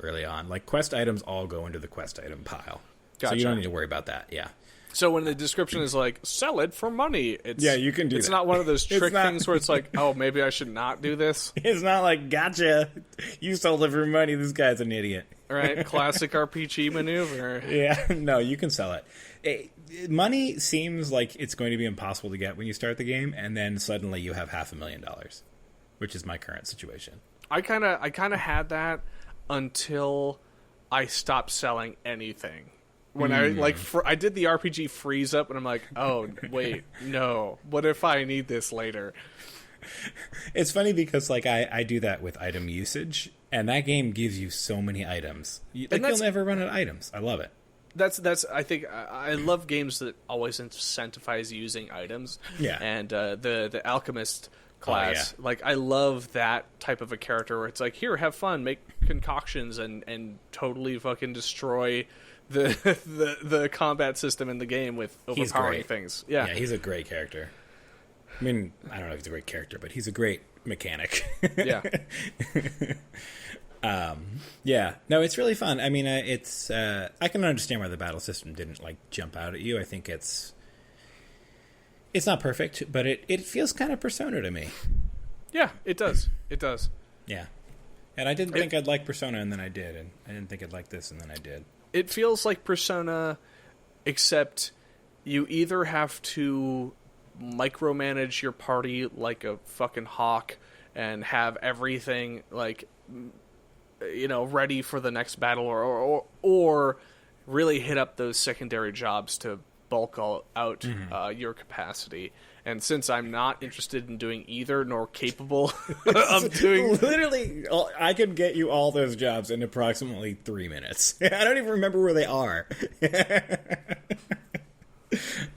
early on. Like, quest items all go into the quest item pile. Gotcha. So you don't need to worry about that, yeah. So when the description is like, sell it for money, you can do it's that. not one of those trick things where it's like, oh, maybe I should not do this. It's not like, gotcha, you sold it for money, this guy's an idiot. Right, classic RPG maneuver. Yeah, no, you can sell it. Money seems like it's going to be impossible to get when you start the game, and then suddenly you have $500,000, which is my current situation. I kind of had that until I stopped selling anything. When I did the RPG freeze up, and I'm like, oh, wait, no. What if I need this later? It's funny because, like, I do that with item usage, and that game gives you so many items. You'll never run out of items. I love it. That's. I think I love games that always incentivize using items. Yeah. And the Alchemist class, like, I love that type of a character where it's like, here, have fun, make concoctions, and totally fucking destroy the combat system in the game with overpowering things. Yeah, he's a great character. I mean, I don't know if he's a great character, but he's a great mechanic. Yeah. Yeah. No, it's really fun. I mean, it's I can understand why the battle system didn't, like, jump out at you. I think it's not perfect, but it feels kind of Persona to me. Yeah, it does. It does. Yeah. And I didn't think I'd like Persona, and then I did. And I didn't think I'd like this, and then I did. It feels like Persona, except you either have to micromanage your party like a fucking hawk and have everything, like, you know, ready for the next battle, or really hit up those secondary jobs to bulk out your capacity. And since I'm not interested in doing either, nor capable of doing... Literally, I could get you all those jobs in approximately 3 minutes. I don't even remember where they are.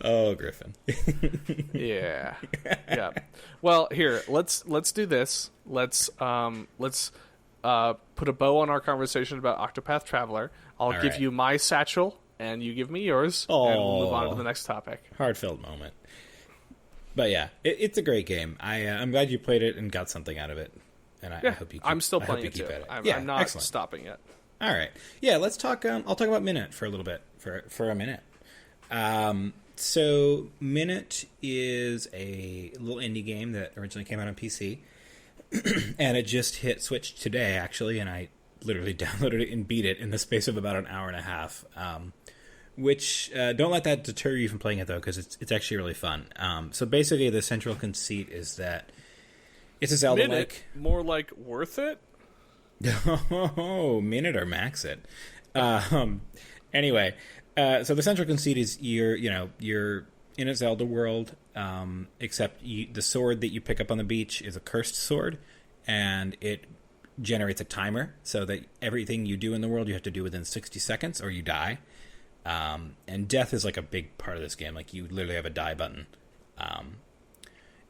Oh, Griffin. Yeah. Well, here, let's do this. Let's put a bow on our conversation about Octopath Traveler. I'll give you my satchel, and you give me yours, and we'll move on to the next topic. Heartfelt moment. But yeah, it's a great game. I'm glad you played it and got something out of it, and I hope you keep, I'm still playing it too. I'm not excellent. Stopping yet. All right. Yeah, let's talk. I'll talk about Minit for a little bit, for a minute. So Minit is a little indie game that originally came out on PC, and it just hit Switch today, actually, and I literally downloaded it and beat it in the space of about an hour and a half. Which, don't let that deter you from playing it, though, because it's actually really fun. So basically, the central conceit is that it's a Zelda-like... Minute, more like worth it? Oh, Minit or max it. Anyway, so the central conceit is you're in a Zelda world, except the sword that you pick up on the beach is a cursed sword, and it generates a timer so that everything you do in the world you have to do within 60 seconds or you die. And death is like a big part of this game. Like, you literally have a die button.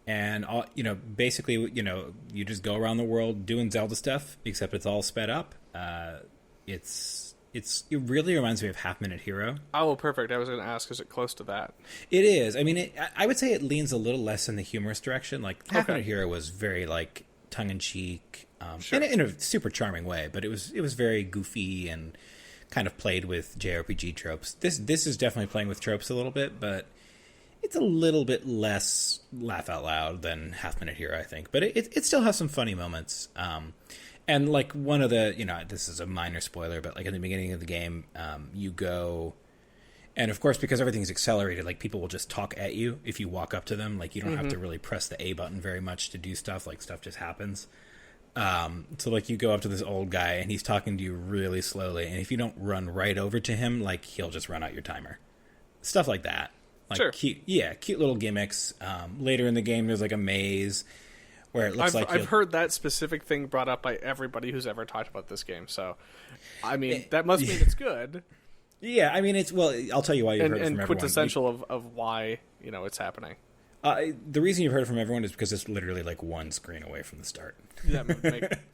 And all, basically, you just go around the world doing Zelda stuff, except it's all sped up. It really reminds me of Half Minute Hero. Oh, well, perfect. I was going to ask, is it close to that? It is. I mean, I would say it leans a little less in the humorous direction. Like, Half Minute Hero was very, like, tongue-in-cheek, sure. in a super charming way, but it was very goofy and kind of played with JRPG tropes. This is definitely playing with tropes a little bit, but it's a little bit less laugh out loud than Half Minute Hero, I think. But it still has some funny moments. And like one of the, this is a minor spoiler, but like in the beginning of the game, you go, and of course, because everything's accelerated, like people will just talk at you if you walk up to them. Like you don't have to really press the A button very much to do stuff. Like stuff just happens. So like you go up to this old guy and he's talking to you really slowly, and if you don't run right over to him, like he'll just run out your timer. Stuff like that. Like sure. Cute little gimmicks. Later in the game, there's like a maze where it looks I've heard that specific thing brought up by everybody who's ever talked about this game. So, I mean, that must mean it's good. Yeah, I mean, I'll tell you why you've heard it from everyone. And quintessential of why, it's happening. The reason you've heard it from everyone is because it's literally like one screen away from the start. That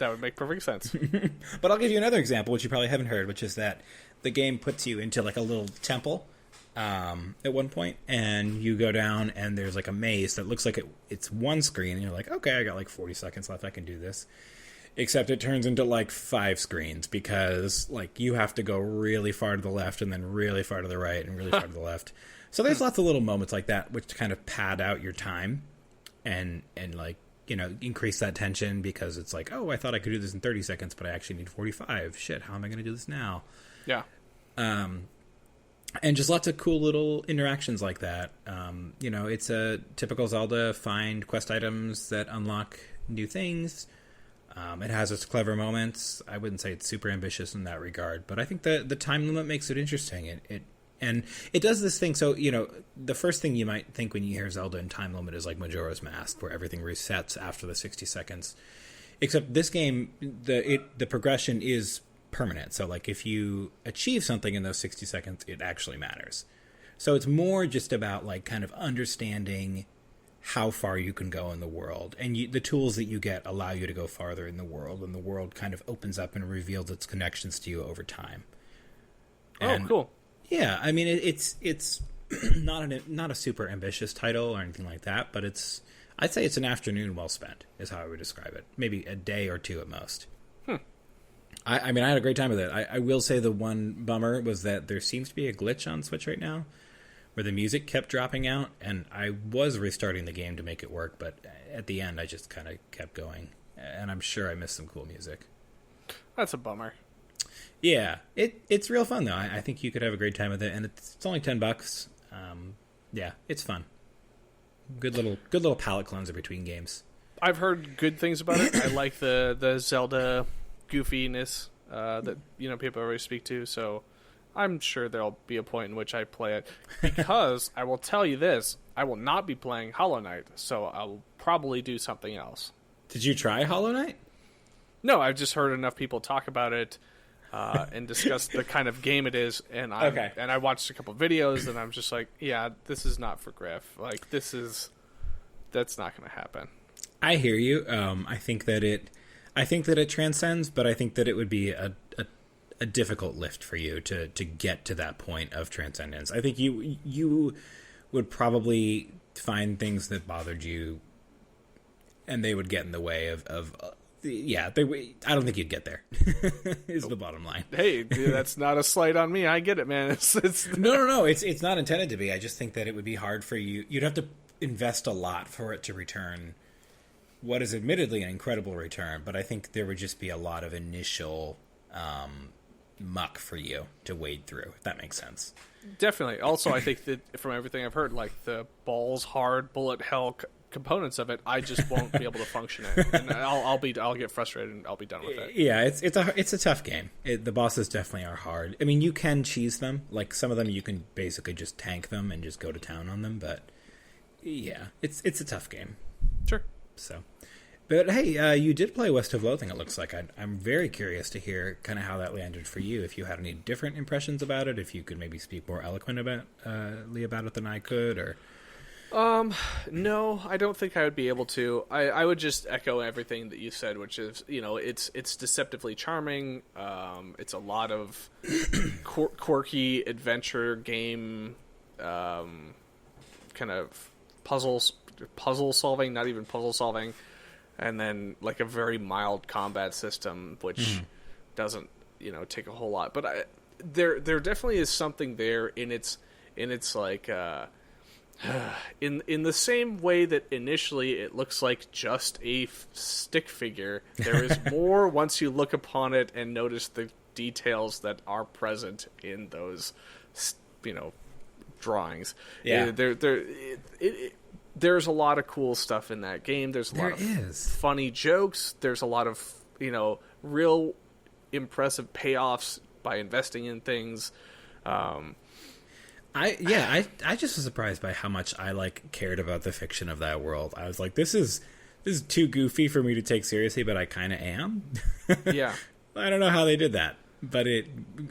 would make perfect sense. But I'll give you another example, which you probably haven't heard, which is that the game puts you into like a little temple at one point, and you go down and there's like a maze that looks like it's one screen, and you're like, okay, I got like 40 seconds left, I can do this. Except it turns into like 5 screens because like you have to go really far to the left and then really far to the right and really far to the left. So there's lots of little moments like that which kind of pad out your time and like, increase that tension, because it's like, oh, I thought I could do this in 30 seconds, but I actually need 45. Shit, how am I going to do this now? Yeah. And just lots of cool little interactions like that. It's a typical Zelda, find quest items that unlock new things. It has its clever moments. I wouldn't say it's super ambitious in that regard, but I think the time limit makes it interesting. And it does this thing. So, the first thing you might think when you hear Zelda and time limit is like Majora's Mask, where everything resets after the 60 seconds. Except this game, the progression is permanent. So like if you achieve something in those 60 seconds, it actually matters. So it's more just about like kind of understanding how far you can go in the world, and the tools that you get allow you to go farther in the world, and the world kind of opens up and reveals its connections to you over time. And, cool. Yeah, I mean it's not a super ambitious title or anything like that, but I'd say it's an afternoon well spent is how I would describe it. Maybe a day or two at most. I mean, I had a great time with it. I will say the one bummer was that there seems to be a glitch on Switch right now where the music kept dropping out, and I was restarting the game to make it work, but at the end I just kind of kept going, and I'm sure I missed some cool music. That's a bummer. Yeah, it's real fun though. I think you could have a great time with it, and it's only $10. Yeah, it's fun. Good little palate cleanser between games. I've heard good things about it. I like the Zelda goofiness that people always speak to, so I'm sure there'll be a point in which I play it, because I will tell you this, I will not be playing Hollow Knight, so I'll probably do something else. Did you try Hollow Knight? No, I've just heard enough people talk about it and discuss the kind of game it is, and I watched a couple videos, and I'm just like, yeah, this is not for Griff. Like, that's not going to happen. I hear you. I think that it transcends, but I think that it would be a difficult lift for you to get to that point of transcendence. I think you would probably find things that bothered you, and they would get in the way of I don't think you'd get there. Is the bottom line. Hey, dude, that's not a slight on me. I get it, man. No. It's not intended to be. I just think that it would be hard for you. You'd have to invest a lot for it to return what is admittedly an incredible return, but I think there would just be a lot of initial muck for you to wade through, if that makes sense. Definitely. Also, I think that from everything I've heard, like the balls hard bullet hell components of it, I just won't be able to function it, and I'll get frustrated and I'll be done with it. Yeah, it's a tough game. The bosses definitely are hard. I mean, you can cheese them. Like some of them, you can basically just tank them and just go to town on them. But yeah, it's a tough game. Sure. So, but hey, you did play West of Loathing. It looks like I'm very curious to hear kind of how that landed for you. If you had any different impressions about it, if you could maybe speak more eloquent about it than I could, or. No, I don't think I would be able to. I would just echo everything that you said, which is, it's deceptively charming. It's a lot of quirky adventure game, kind of puzzle solving, not even puzzle solving, and then like a very mild combat system, which doesn't, take a whole lot. But there definitely is something there in its like, in the same way that initially it looks like just a stick figure, there is more once you look upon it and notice the details that are present in those, drawings. Yeah. There's a lot of cool stuff in that game. There's a lot of funny jokes. There's a lot of, real impressive payoffs by investing in things. I just was surprised by how much I cared about the fiction of that world. I was like, this is too goofy for me to take seriously, but I kind of am. Yeah. I don't know how they did that, but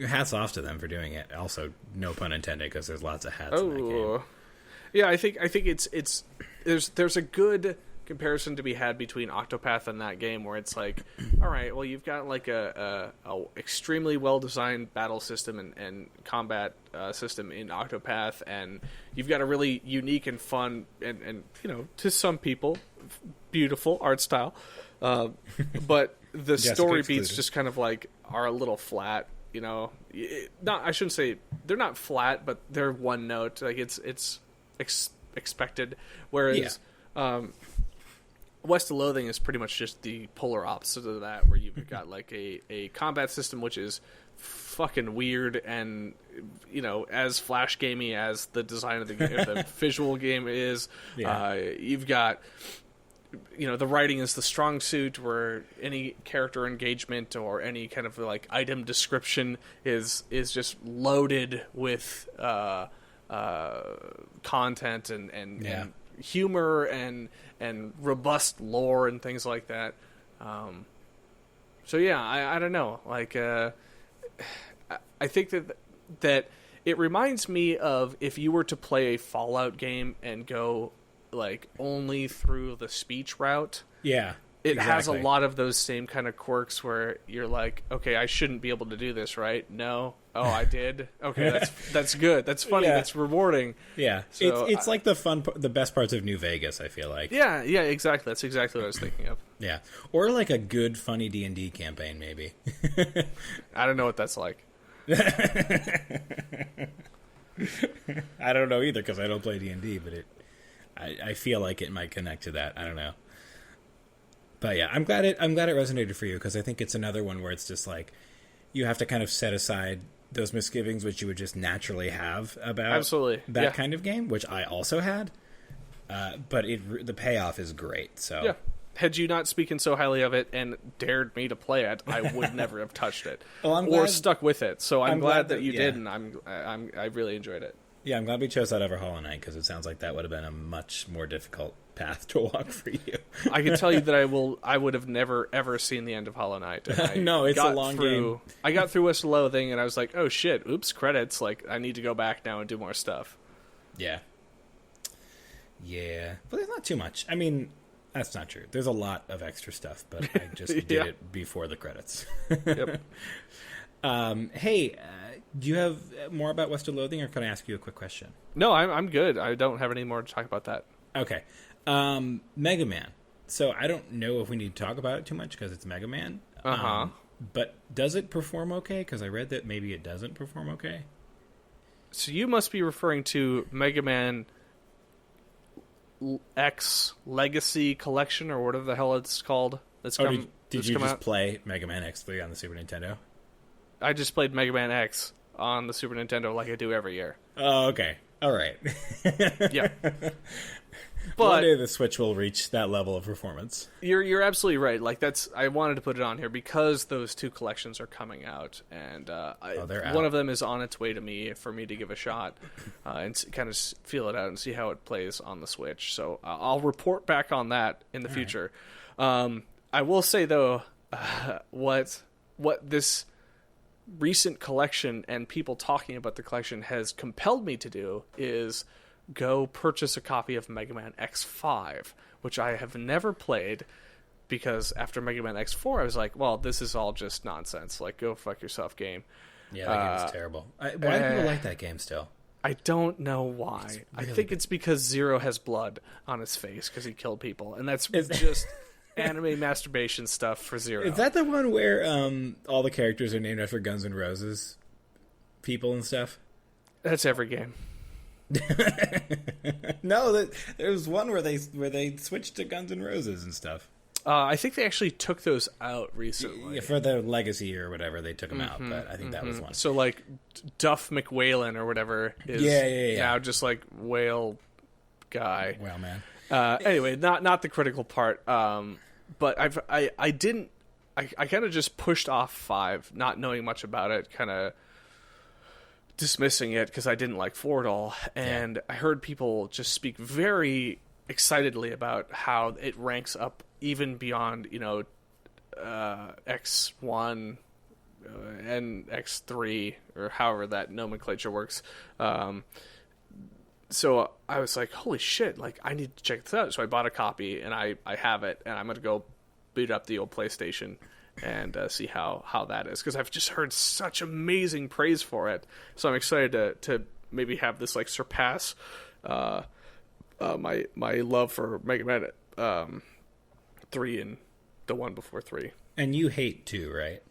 hats off to them for doing it. Also, no pun intended, because there's lots of hats in that game. Yeah, I think it's there's a good comparison to be had between Octopath and that game, where it's like, all right, well, you've got like a extremely well designed battle system and combat system in Octopath, and you've got a really unique and fun and to some people beautiful art style, but the story beats just kind of like are a little flat. I shouldn't say they're not flat, but they're one note. Like it's expected, whereas. West of Loathing is pretty much just the polar opposite of that, where you've got like a combat system which is fucking weird and, as flash gamey as the design of the visual game is. Yeah. You've got, the writing is the strong suit, where any character engagement or any kind of like item description is just loaded with content and humor and robust lore and things like that. So yeah, I don't know. Like, I think that it reminds me of if you were to play a Fallout game and go like only through the speech route. Yeah. It has a lot of those same kind of quirks where you're like, okay, I shouldn't be able to do this, right? No. Oh, I did? Okay, that's good. That's funny. Yeah. That's rewarding. Yeah. So, it's like the best parts of New Vegas, I feel like. Yeah, exactly. That's exactly what I was thinking of. Yeah. Or like a good, funny D&D campaign, maybe. I don't know what that's like. I don't know either, because I don't play D&D, but I feel like it might connect to that. I don't know. But yeah, I'm glad it resonated for you, because I think it's another one where it's just like you have to kind of set aside those misgivings which you would just naturally have about that kind of game, which I also had. But the payoff is great. So yeah, had you not spoken so highly of it and dared me to play it, I would never have touched it or stuck with it. So I'm glad that you did, and I really enjoyed it. Yeah, I'm glad we chose that over Hollow Knight, because it sounds like that would have been a much more difficult path to walk for you. I can tell you that I would have never ever seen the end of Hollow Knight. No, it's a long game. I got through West of Loathing and I was like, oh shit, oops, credits. Like, I need to go back now and do more stuff. Yeah. Yeah. But there's not too much. I mean, that's not true. There's a lot of extra stuff, but I just did it before the credits. Yep. Hey, do you have more about West of Loathing, or can I ask you a quick question? No, I'm good. I don't have any more to talk about that. Okay. Mega Man. So I don't know if we need to talk about it too much, because it's Mega Man. But does it perform okay? Because I read that maybe it doesn't perform okay. So you must be referring to Mega Man X Legacy Collection, or whatever the hell it's called. Did you just play Mega Man X3 on the Super Nintendo? I just played Mega Man X on the Super Nintendo like I do every year. Oh, okay. All right. Yeah. One day the Switch will reach that level of performance. You're absolutely right. Like I wanted to put it on here because those two collections are coming out, and they're out. One of them is on its way to me for me to give a shot and kind of feel it out and see how it plays on the Switch. So I'll report back on that in the future. I will say though, what this recent collection and people talking about the collection has compelled me to do is go purchase a copy of Mega Man X5, which I have never played, because after Mega Man X4 I was like, well, this is all just nonsense, like, go fuck yourself, game. Yeah, that game is terrible. Why do people like that game still? I don't know why. I think it's because Zero has blood on his face because he killed people, and that's just anime masturbation stuff for Zero. Is that the one where all the characters are named after Guns N' Roses people and stuff? That's every game. No, there was one where they switched to Guns N' Roses and stuff. I think they actually took those out recently. Yeah, for their legacy or whatever, they took them out, but I think that was one. So, like, Duff McWhalen or whatever is now just, like, whale guy. Well, man. Anyway, not the critical part, but I kind of just pushed off 5, not knowing much about it, kind of dismissing it because I didn't like 4 at all, and I heard people just speak very excitedly about how it ranks up even beyond, X1 and X3, or however that nomenclature works. So I was like, holy shit, like, I need to check this out. So I bought a copy, and I have it, and I'm going to go boot up the old PlayStation and see how that is, because I've just heard such amazing praise for it. So I'm excited to maybe have this, like, surpass my love for Mega Man 3 and the one before 3. And you hate 2, right?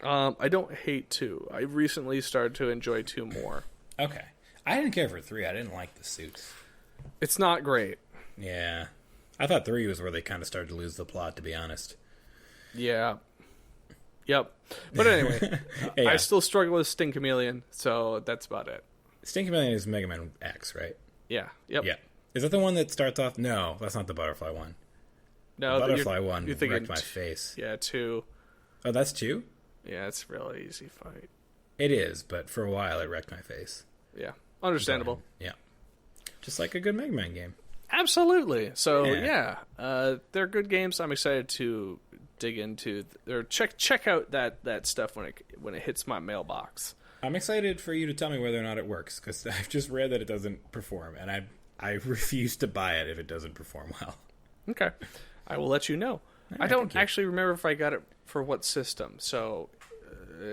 I don't hate 2. I recently started to enjoy 2 more. Okay. I didn't care for 3. I didn't like the suits. It's not great. Yeah. I thought 3 was where they kind of started to lose the plot, to be honest. Yeah. Yep. But anyway, Yeah. I still struggle with Sting Chameleon, so that's about it. Sting Chameleon is Mega Man X, right? Yeah. Yep. Yeah. Is that the one that starts off? No, that's not the butterfly one. No, The butterfly one you're thinking wrecked my face. Yeah, 2. Oh, that's 2? Yeah, it's a real easy fight. It is, but for a while it wrecked my face. Yeah. Understandable. Yeah. Just like a good Mega Man game. Absolutely. So Yeah. they're good games. I'm excited to dig into or check out that stuff when it hits my mailbox. I'm excited for you to tell me whether or not it works, because I've just read that it doesn't perform, and I refuse to buy it if it doesn't perform well. Okay. I will let you know. I don't actually remember if I got it for what system, so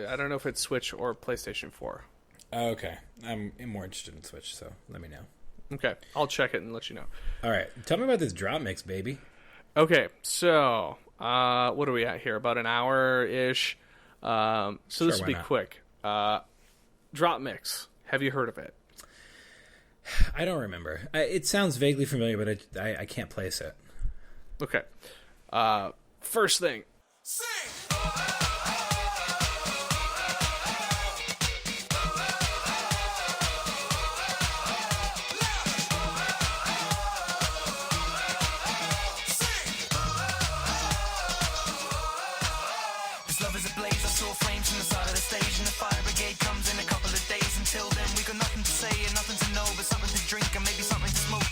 I don't know if it's Switch or PlayStation 4. Okay. I'm more interested in Switch, so let me know. Okay. I'll check it and let you know. All right. Tell me about this DropMix, baby. Okay. So, what are we at here? About an hour-ish. So Sure, this will why be not? quick. DropMix. Have you heard of it? I don't remember. It sounds vaguely familiar, but I can't place it. Okay. First thing. This love is a blaze, I saw flames from the side of the stage, and the fire brigade comes in a couple of days. Until then, we got nothing to say and nothing to know, but something to drink and maybe something to smoke.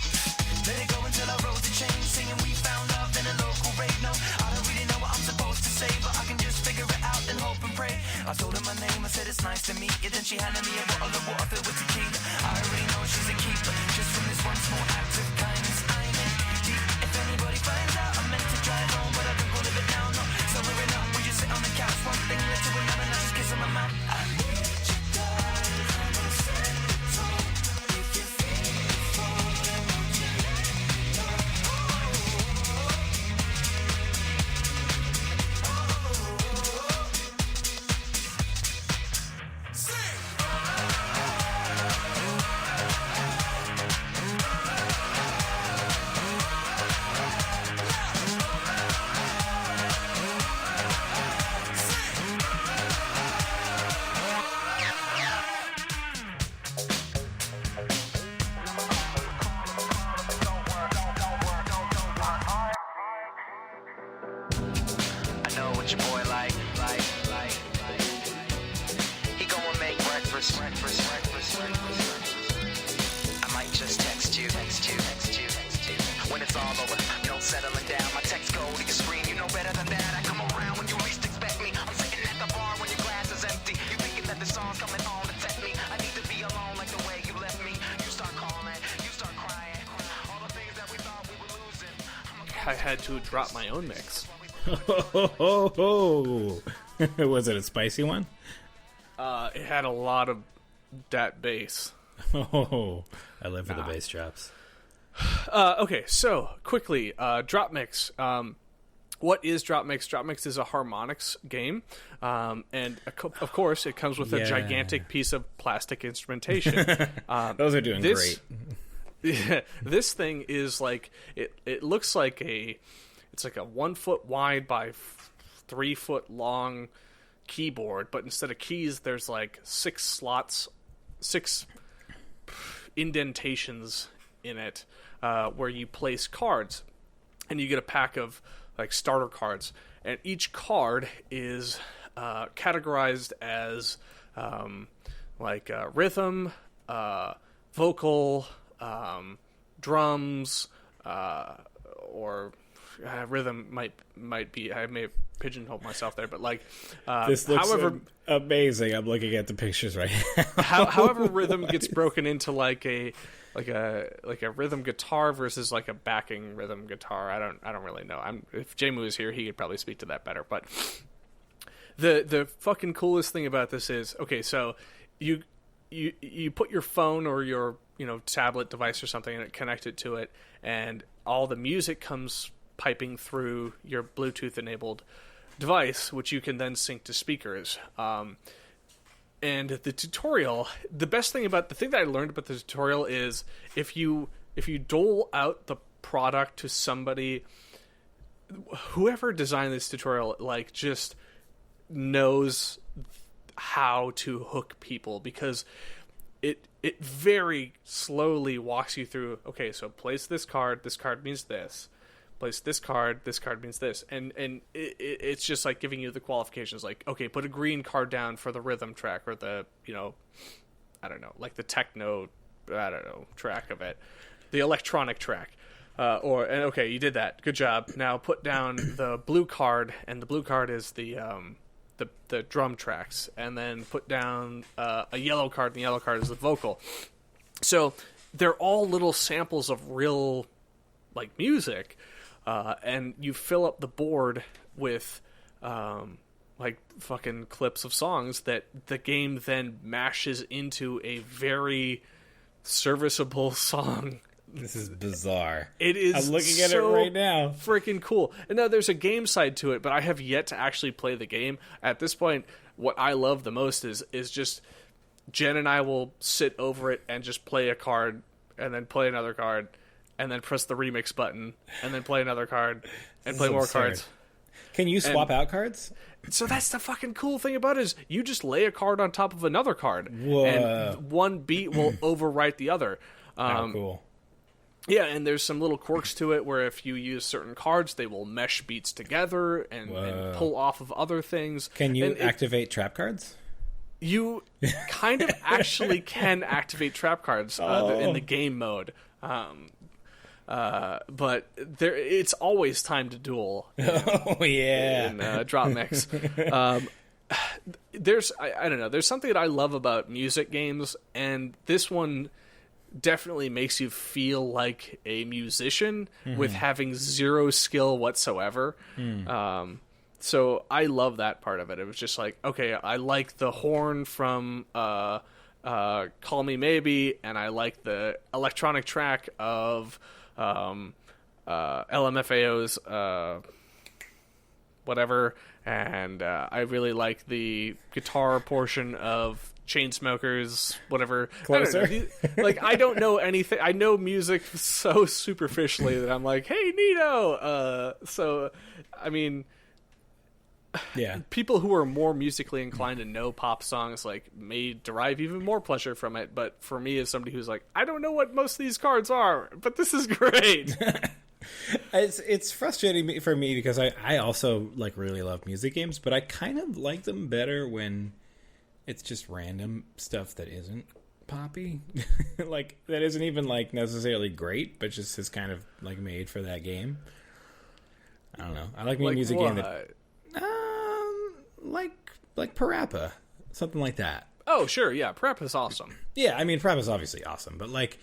Let it go until I roll the chain, singing we found love in a local rave. No, I don't really know what I'm supposed to say, but I can just figure it out and hope and pray. I told her my name, I said it's nice to meet you, then she handed me a bottle of water filled with tequila. I already know she's a keeper, just from this one small act of kindness I'm in deep. If anybody finds out, I meant to drive home, but I don't go live it down, no. So we're enough, we just sit on the couch, one thing led to another, now just kiss on my mouth. I need you, darling, I'm a sentimental. If you feel me falling, won't you let me know? I might just text you. When it's all over, no settling down. My text go to your screen, you know better than that. I come around when you least expect me. I'm sitting at the bar when your glass is empty. You thinking that the song's coming on to tempt me. I need to be alone like the way you left me. You start calling, you start crying. All the things that we thought we were losing. I had to drop my own mix. Was it a spicy one? It had a lot of that bass. Oh, I live for the bass drops. Okay, so quickly, DropMix. What is DropMix? DropMix is a harmonics game, and of course, it comes with a gigantic piece of plastic instrumentation. Those are doing great. Yeah, this thing is like it looks like it's like a 1 foot wide by 3 foot long keyboard, but instead of keys, there's like 6 slots, 6 indentations in it, where you place cards, and you get a pack of like starter cards, and each card is categorized as rhythm, vocal, drums, or rhythm might be. I may have pigeonholed myself there, but like this looks amazing. I'm looking at the pictures right now. However, rhythm gets broken into like a rhythm guitar versus like a backing rhythm guitar. I don't really know. If Jamu was here, he could probably speak to that better. But the fucking coolest thing about this is, okay, so you put your phone or your tablet device or something and connect it to it, and all the music comes piping through your Bluetooth enabled device, which you can then sync to speakers. And the tutorial, the thing that I learned about the tutorial is if you dole out the product to somebody, whoever designed this tutorial, like, just knows how to hook people, because it very slowly walks you through, okay, so place this card means this. Place this card means this. And it's just like giving you the qualifications, like, okay, put a green card down for the rhythm track, or the, I don't know, like the techno, track of it, the electronic track. Okay, you did that. Good job. Now put down the blue card, and the blue card is the drum tracks, and then put down a yellow card, and the yellow card is the vocal. So they're all little samples of real, like, music, and you fill up the board with like fucking clips of songs that the game then mashes into a very serviceable song. This is bizarre. It is. I'm looking at it right now. Freaking cool. And now there's a game side to it, but I have yet to actually play the game. At this point, what I love the most is just Jen and I will sit over it and just play a card, and then play another card, and then press the remix button, and then play another card, and play more cards. Can you swap out cards? So that's the fucking cool thing about it, is you just lay a card on top of another card. Whoa. And one beat will overwrite the other. Cool. Yeah, and there's some little quirks to it where if you use certain cards, they will mesh beats together and pull off of other things. Can you activate trap cards? You kind of actually can activate trap cards in the game mode. But it's always time to duel. In DropMix. I don't know. There's something that I love about music games, and this one definitely makes you feel like a musician with having zero skill whatsoever. So I love that part of it. It was just like, okay, I like the horn from Call Me Maybe, and I like the electronic track of LMFAO's whatever, and I really like the guitar portion of Chainsmokers, whatever. Closer. I don't know anything. I know music so superficially that I'm like, hey, Nito. So, I mean, yeah, people who are more musically inclined to know pop songs may derive even more pleasure from it. But for me, as somebody who's like, I don't know what most of these cards are, but this is great. It's frustrating for me because I also really love music games, but I kind of like them better when It's just random stuff that isn't poppy. Like, that isn't even, like, necessarily great, but just is kind of, like, made for that game. I don't know. I like a music game that... Like Parappa. Something like that. Oh, sure, yeah. Parappa's awesome. Yeah, I mean, Parappa's obviously awesome, but, like,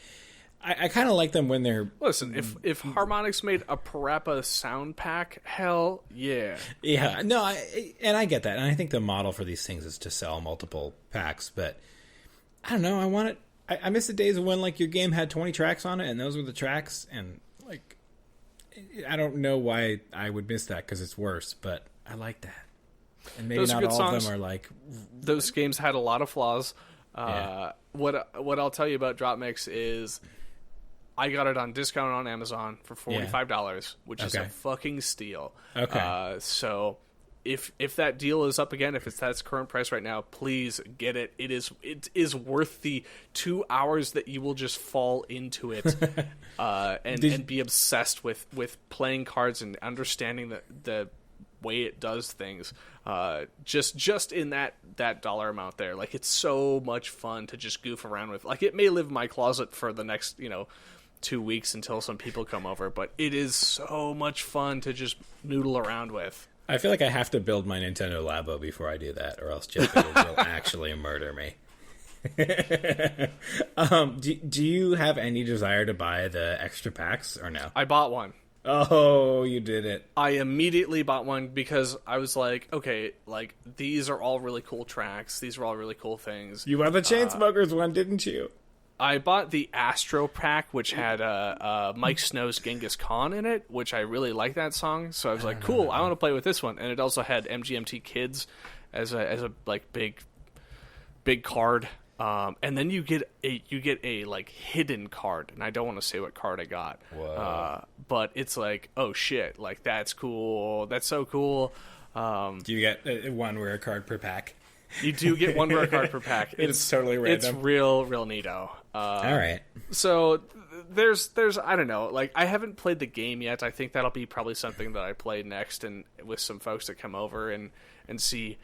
I kind of like them when they're... Listen, if Harmonix made a Parappa sound pack, hell yeah. Yeah, no, I get that. And I think the model for these things is to sell multiple packs, but I don't know. I want it... I miss the days when, like, your game had 20 tracks on it, and those were the tracks, and, like, I don't know why I would miss that, because it's worse, but I like that. And maybe Those are not good all songs. of them are, like... Those games had a lot of flaws. Yeah. What I'll tell you about DropMix is I got it on discount on Amazon for $45, which is a fucking steal. Okay. So if that deal is up again, if that's current price right now, please get it. It is worth the 2 hours that you will just fall into it and be obsessed with playing cards and understanding the way it does things. Just in that dollar amount there, like, it's so much fun to just goof around with. Like, it may live in my closet for the next 2 weeks until some people come over, but it is so much fun to just noodle around with. I feel like I have to build my Nintendo Labo before I do that, or else Jeff will actually murder me. Do you have any desire to buy the extra packs, or no? I bought one. Oh, you did it. I immediately bought one because I was like, okay, like, these are all really cool tracks. These are all really cool things. You bought the Chainsmokers one, didn't you? I bought the Astro pack, which had Mike Snow's Genghis Khan in it, which I really like that song. So I was like, cool, I want to play with this one. And it also had MGMT Kids as a like big card. And then you get a like hidden card, and I don't want to say what card I got. Whoa. But it's like, oh shit, like, that's cool. That's so cool. Do you get one rare card per pack? You do get one rare card per pack. It's totally random. It's real neato. All right. So there's I don't know, like, I haven't played the game yet. I think that'll be probably something that I play next, and with some folks that come over and see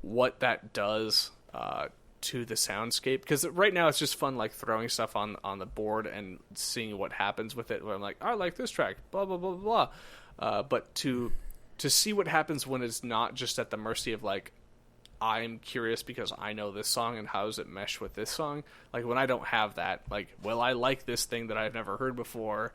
what that does to the soundscape, because right now it's just fun, like, throwing stuff on the board and seeing what happens with it, where I'm like, I like this track, blah blah blah blah, but to see what happens when it's not just at the mercy of, like, I'm curious because I know this song and how does it mesh with this song, like, when I don't have that, like, well, I like this thing that I've never heard before,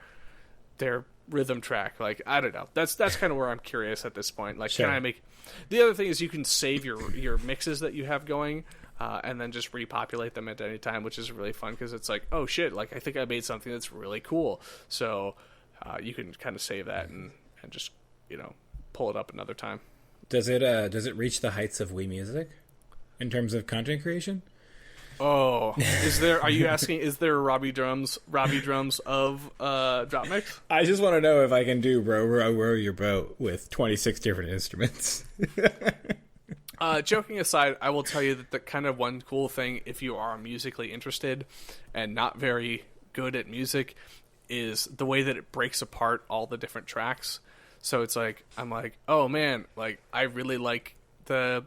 their rhythm track, like, I don't know, that's kind of where I'm curious at this point, like, sure. Can I make... The other thing is you can save your mixes that you have going, and then just repopulate them at any time, which is really fun, because it's like, oh shit, like, I think I made something that's really cool, so you can kind of save that and just pull it up another time. Does it reach the heights of Wii Music in terms of content creation? Oh, are you asking, is there Robbie drums of DropMix? I just want to know if I can do row, row, row your boat with 26 different instruments. Joking aside, I will tell you that the kind of one cool thing, if you are musically interested and not very good at music, is the way that it breaks apart all the different tracks. So it's like, I'm like, oh man, like, I really like the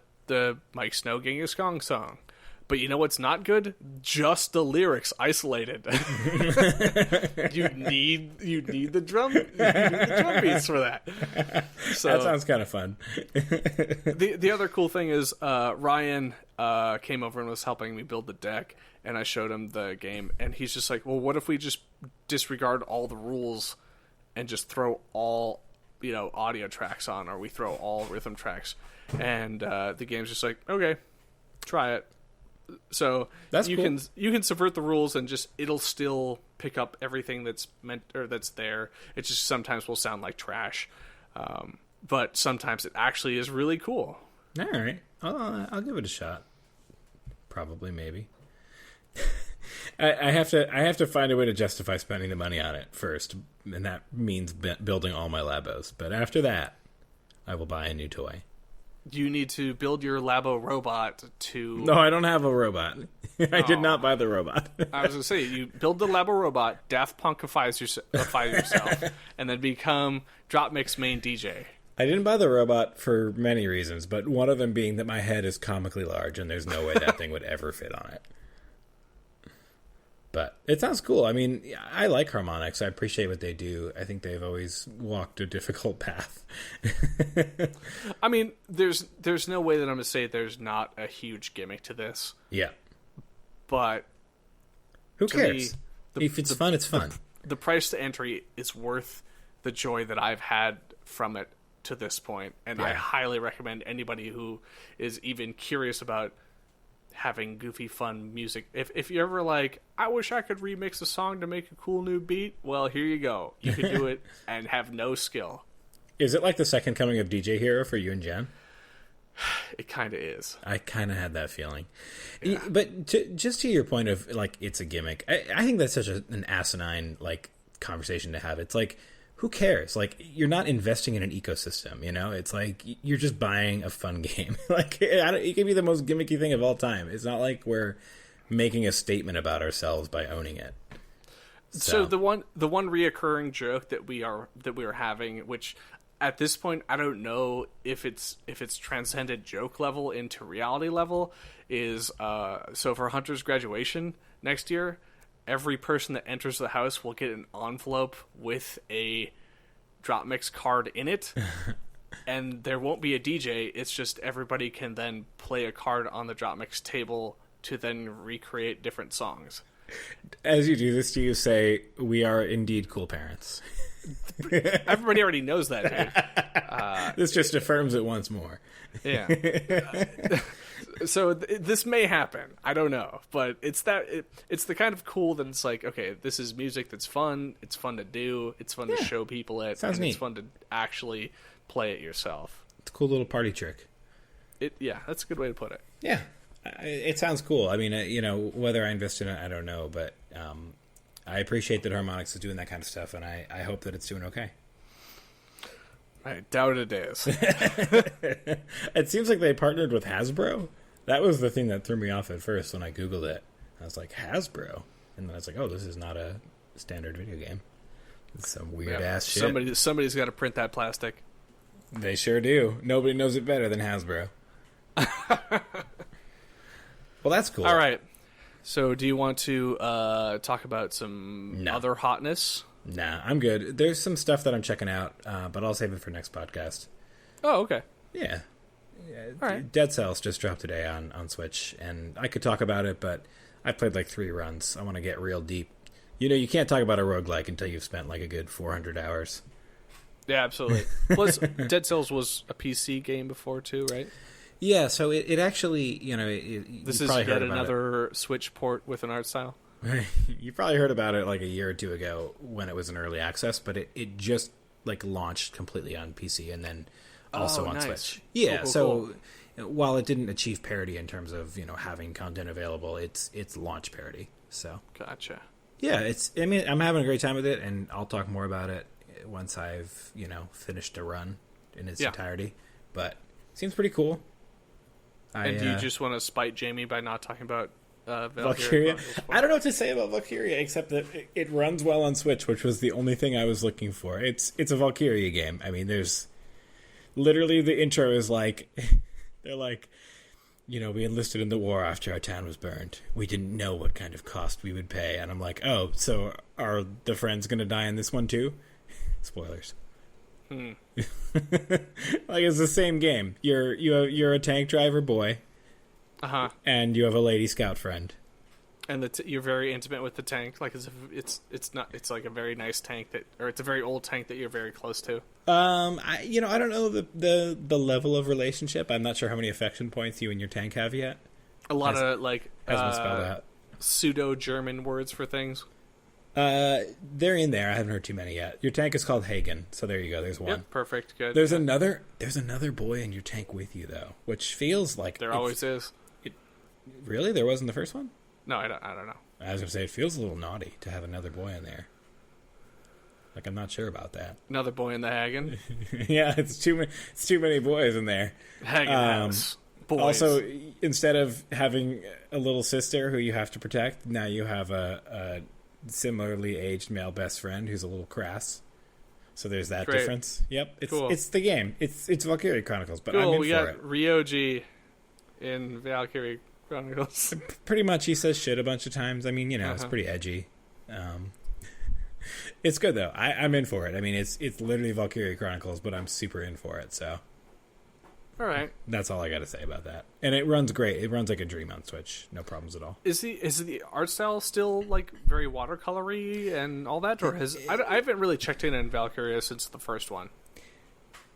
Mike Snow Genghis Khan song. But you know what's not good? Just the lyrics isolated. you need the drum beats for that. So that sounds kind of fun. the other cool thing is Ryan came over and was helping me build the deck, and I showed him the game, and he's just like, well, what if we just disregard all the rules and just throw all audio tracks on, or we throw all rhythm tracks? And the game's just like, okay, try it. So that's you cool. You can subvert the rules and just, it'll still pick up everything that's meant, or that's there. It just sometimes will sound like trash, but sometimes it actually is really cool. All right, I'll give it a shot. Probably, maybe. I have to find a way to justify spending the money on it first, and that means building all my Labos. But after that, I will buy a new toy. You need to build your Labo robot to... No, I don't have a robot. I did not buy the robot. I was going to say, you build the Labo robot, Daft Punkifies yourself, and then become DropMix main DJ. I didn't buy the robot for many reasons, but one of them being that my head is comically large and there's no way that thing would ever fit on it. But it sounds cool. I mean, I like harmonics. I appreciate what they do. I think they've always walked a difficult path. I mean, there's no way that I'm going to say there's not a huge gimmick to this. Yeah. But who to cares? me, If it's fun, it's fun. The price to entry is worth the joy that I've had from it to this point, and I highly recommend anybody who is even curious about having goofy, fun music. If you're ever like, I wish I could remix a song to make a cool new beat, well, here you go. You can do it and have no skill. Is it like the second coming of DJ Hero for you and Jen? It kind of is. I kind of had that feeling. Yeah. But just to your point of, like, it's a gimmick, I think that's such an asinine, like, conversation to have. It's like, who cares? Like, you're not investing in an ecosystem, you know? It's like, you're just buying a fun game. Like, it can be the most gimmicky thing of all time. It's not like we're making a statement about ourselves by owning it. So the one reoccurring joke that we are having, which at this point I don't know if it's transcended joke level into reality level, is so for Hunter's graduation next year, every person that enters the house will get an envelope with a DropMix card in it, and there won't be a DJ. It's just everybody can then play a card on the DropMix table to then recreate different songs. As you do this, do you say, we are indeed cool parents? Everybody already knows that, dude. This just affirms it once more. Yeah. So this may happen. I don't know, but it's the kind of cool that it's like, okay, this is music that's fun. It's fun to do. It's fun to show people it. Sounds and neat. It's fun to actually play it yourself. It's a cool little party trick. Yeah, that's a good way to put it. Yeah, it sounds cool. I mean, whether I invest in it, I don't know, but I appreciate that Harmonix is doing that kind of stuff, and I hope that it's doing okay. I doubt it is. It seems like they partnered with Hasbro. That was the thing that threw me off at first when I Googled it. I was like, Hasbro? And then I was like, oh, this is not a standard video game. It's some weird-ass shit. Somebody's got to print that plastic. They sure do. Nobody knows it better than Hasbro. Well, that's cool. All right. So do you want to talk about some other hotness? Nah, I'm good. There's some stuff that I'm checking out, but I'll save it for next podcast. Oh, okay. Yeah. All right. Dead Cells just dropped today on Switch, and I could talk about it, but I played like 3 runs. I want to get real deep. You know, you can't talk about a roguelike until you've spent like a good 400 hours. Yeah, absolutely. Plus, Dead Cells was a PC game before, too, right? Yeah, so it actually, This is yet another Switch port with an art style? You probably heard about it like a year or two ago when it was in early access, but it just like launched completely on PC and then also on nice. Switch. Yeah, Cool. While it didn't achieve parity in terms of, having content available, it's launch parity. So Gotcha. yeah, I'm having a great time with it, and I'll talk more about it once I've, finished a run in its entirety. But it seems pretty cool. And do you just want to spite Jamie by not talking about Valkyria? I don't know what to say about Valkyria except that it runs well on Switch, which was the only thing I was looking for. It's a Valkyria game. I mean, there's literally the intro is like they're like, we enlisted in the war after our town was burned. We didn't know what kind of cost we would pay, and I'm like, oh, so are the friends going to die in this one too? Spoilers. Like, it's the same game. You're a tank driver boy, and you have a lady scout friend, and you're very intimate with the tank. Like, it's like a very nice tank it's a very old tank that you're very close to. I don't know the level of relationship. I'm not sure how many affection points you and your tank have yet. A lot of has been spelled out. Pseudo German words for things. They're in there. I haven't heard too many yet. Your tank is called Hagen, so there you go. There's one. Yep, perfect. Good. There's another boy in your tank with you though, which feels like there always is. Really, there wasn't the first one? No, I don't know. I was gonna say it feels a little naughty to have another boy in there. Like, I'm not sure about that. Another boy in the Hagen. Yeah, it's too many boys in there. Hagen house. Boys. Also, instead of having a little sister who you have to protect, now you have a similarly aged male best friend who's a little crass. So there's that Great. difference. Yep, Cool. it's the game. It's Valkyrie Chronicles, but I'm Cool. in We for got it. Ryoji in Valkyrie Chronicles. Pretty much, he says shit a bunch of times. I mean, it's pretty edgy. It's good though. I'm in for it. I mean, it's literally Valkyrie Chronicles, but I'm super in for it. So All right. that's all I got to say about that. And it runs great. It runs like a dream on Switch. No problems at all. Is the art style still like very watercolory and all that, or I haven't really checked in Valkyria since the first one.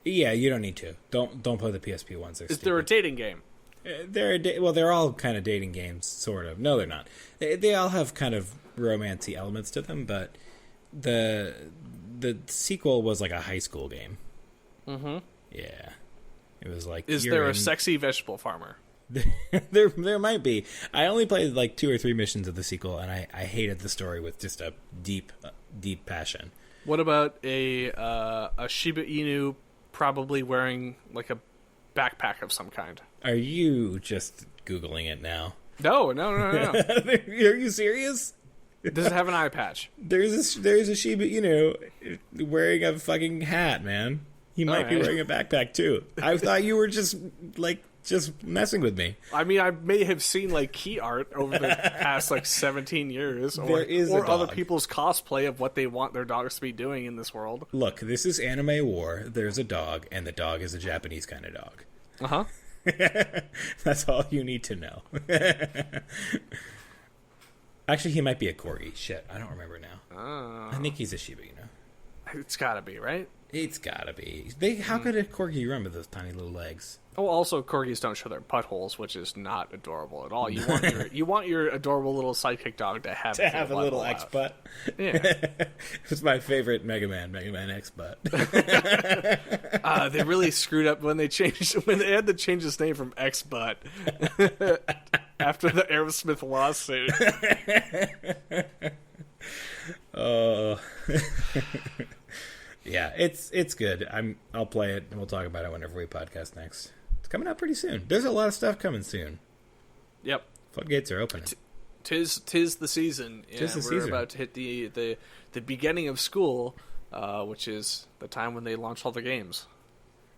Yeah, you don't need to. Don't play the PSP ones. Is there a dating game? They're all kind of dating games, sort of. No, they're not. They all have kind of romancy elements to them, but the sequel was like a high school game. Mm-hmm. Yeah, it was like. Is there a sexy vegetable farmer? there might be. I only played like 2 or 3 missions of the sequel, and I hated the story with just a deep passion. What about a Shiba Inu probably wearing like a backpack of some kind? Are you just Googling it now? No. Are you serious? Does it have an eye patch? There's a Shiba Inu wearing a fucking hat, man. He might be Alright. wearing a backpack too. I thought you were just messing with me. I mean, I may have seen like key art over the past like 17 years, There is a or other dog. people's cosplay of what they want their dogs to be doing in this world. Look, this is anime war. There's a dog, and the dog is a Japanese kind of dog. Uh-huh. That's all you need to know. Actually, he might be a corgi. Shit, I don't remember now. I think he's a Shiba Inu. It's gotta be, right? It's gotta be. How could a corgi run with those tiny little legs? Oh, also, corgis don't show their buttholes, which is not adorable at all. You want your adorable little sidekick dog to have A little butthole X out. butt. Yeah. It's my favorite Mega Man X butt. They really screwed up when they had to change his name from X Butt after the Aerosmith lawsuit. Oh. Yeah, it's good. I'll play it and we'll talk about it whenever we podcast next. It's coming out pretty soon. There's a lot of stuff coming soon. Yep. Floodgates are opening. Tis the season. Yeah, Tis the we're season. about to hit the beginning of school, which is the time when they launch all the games.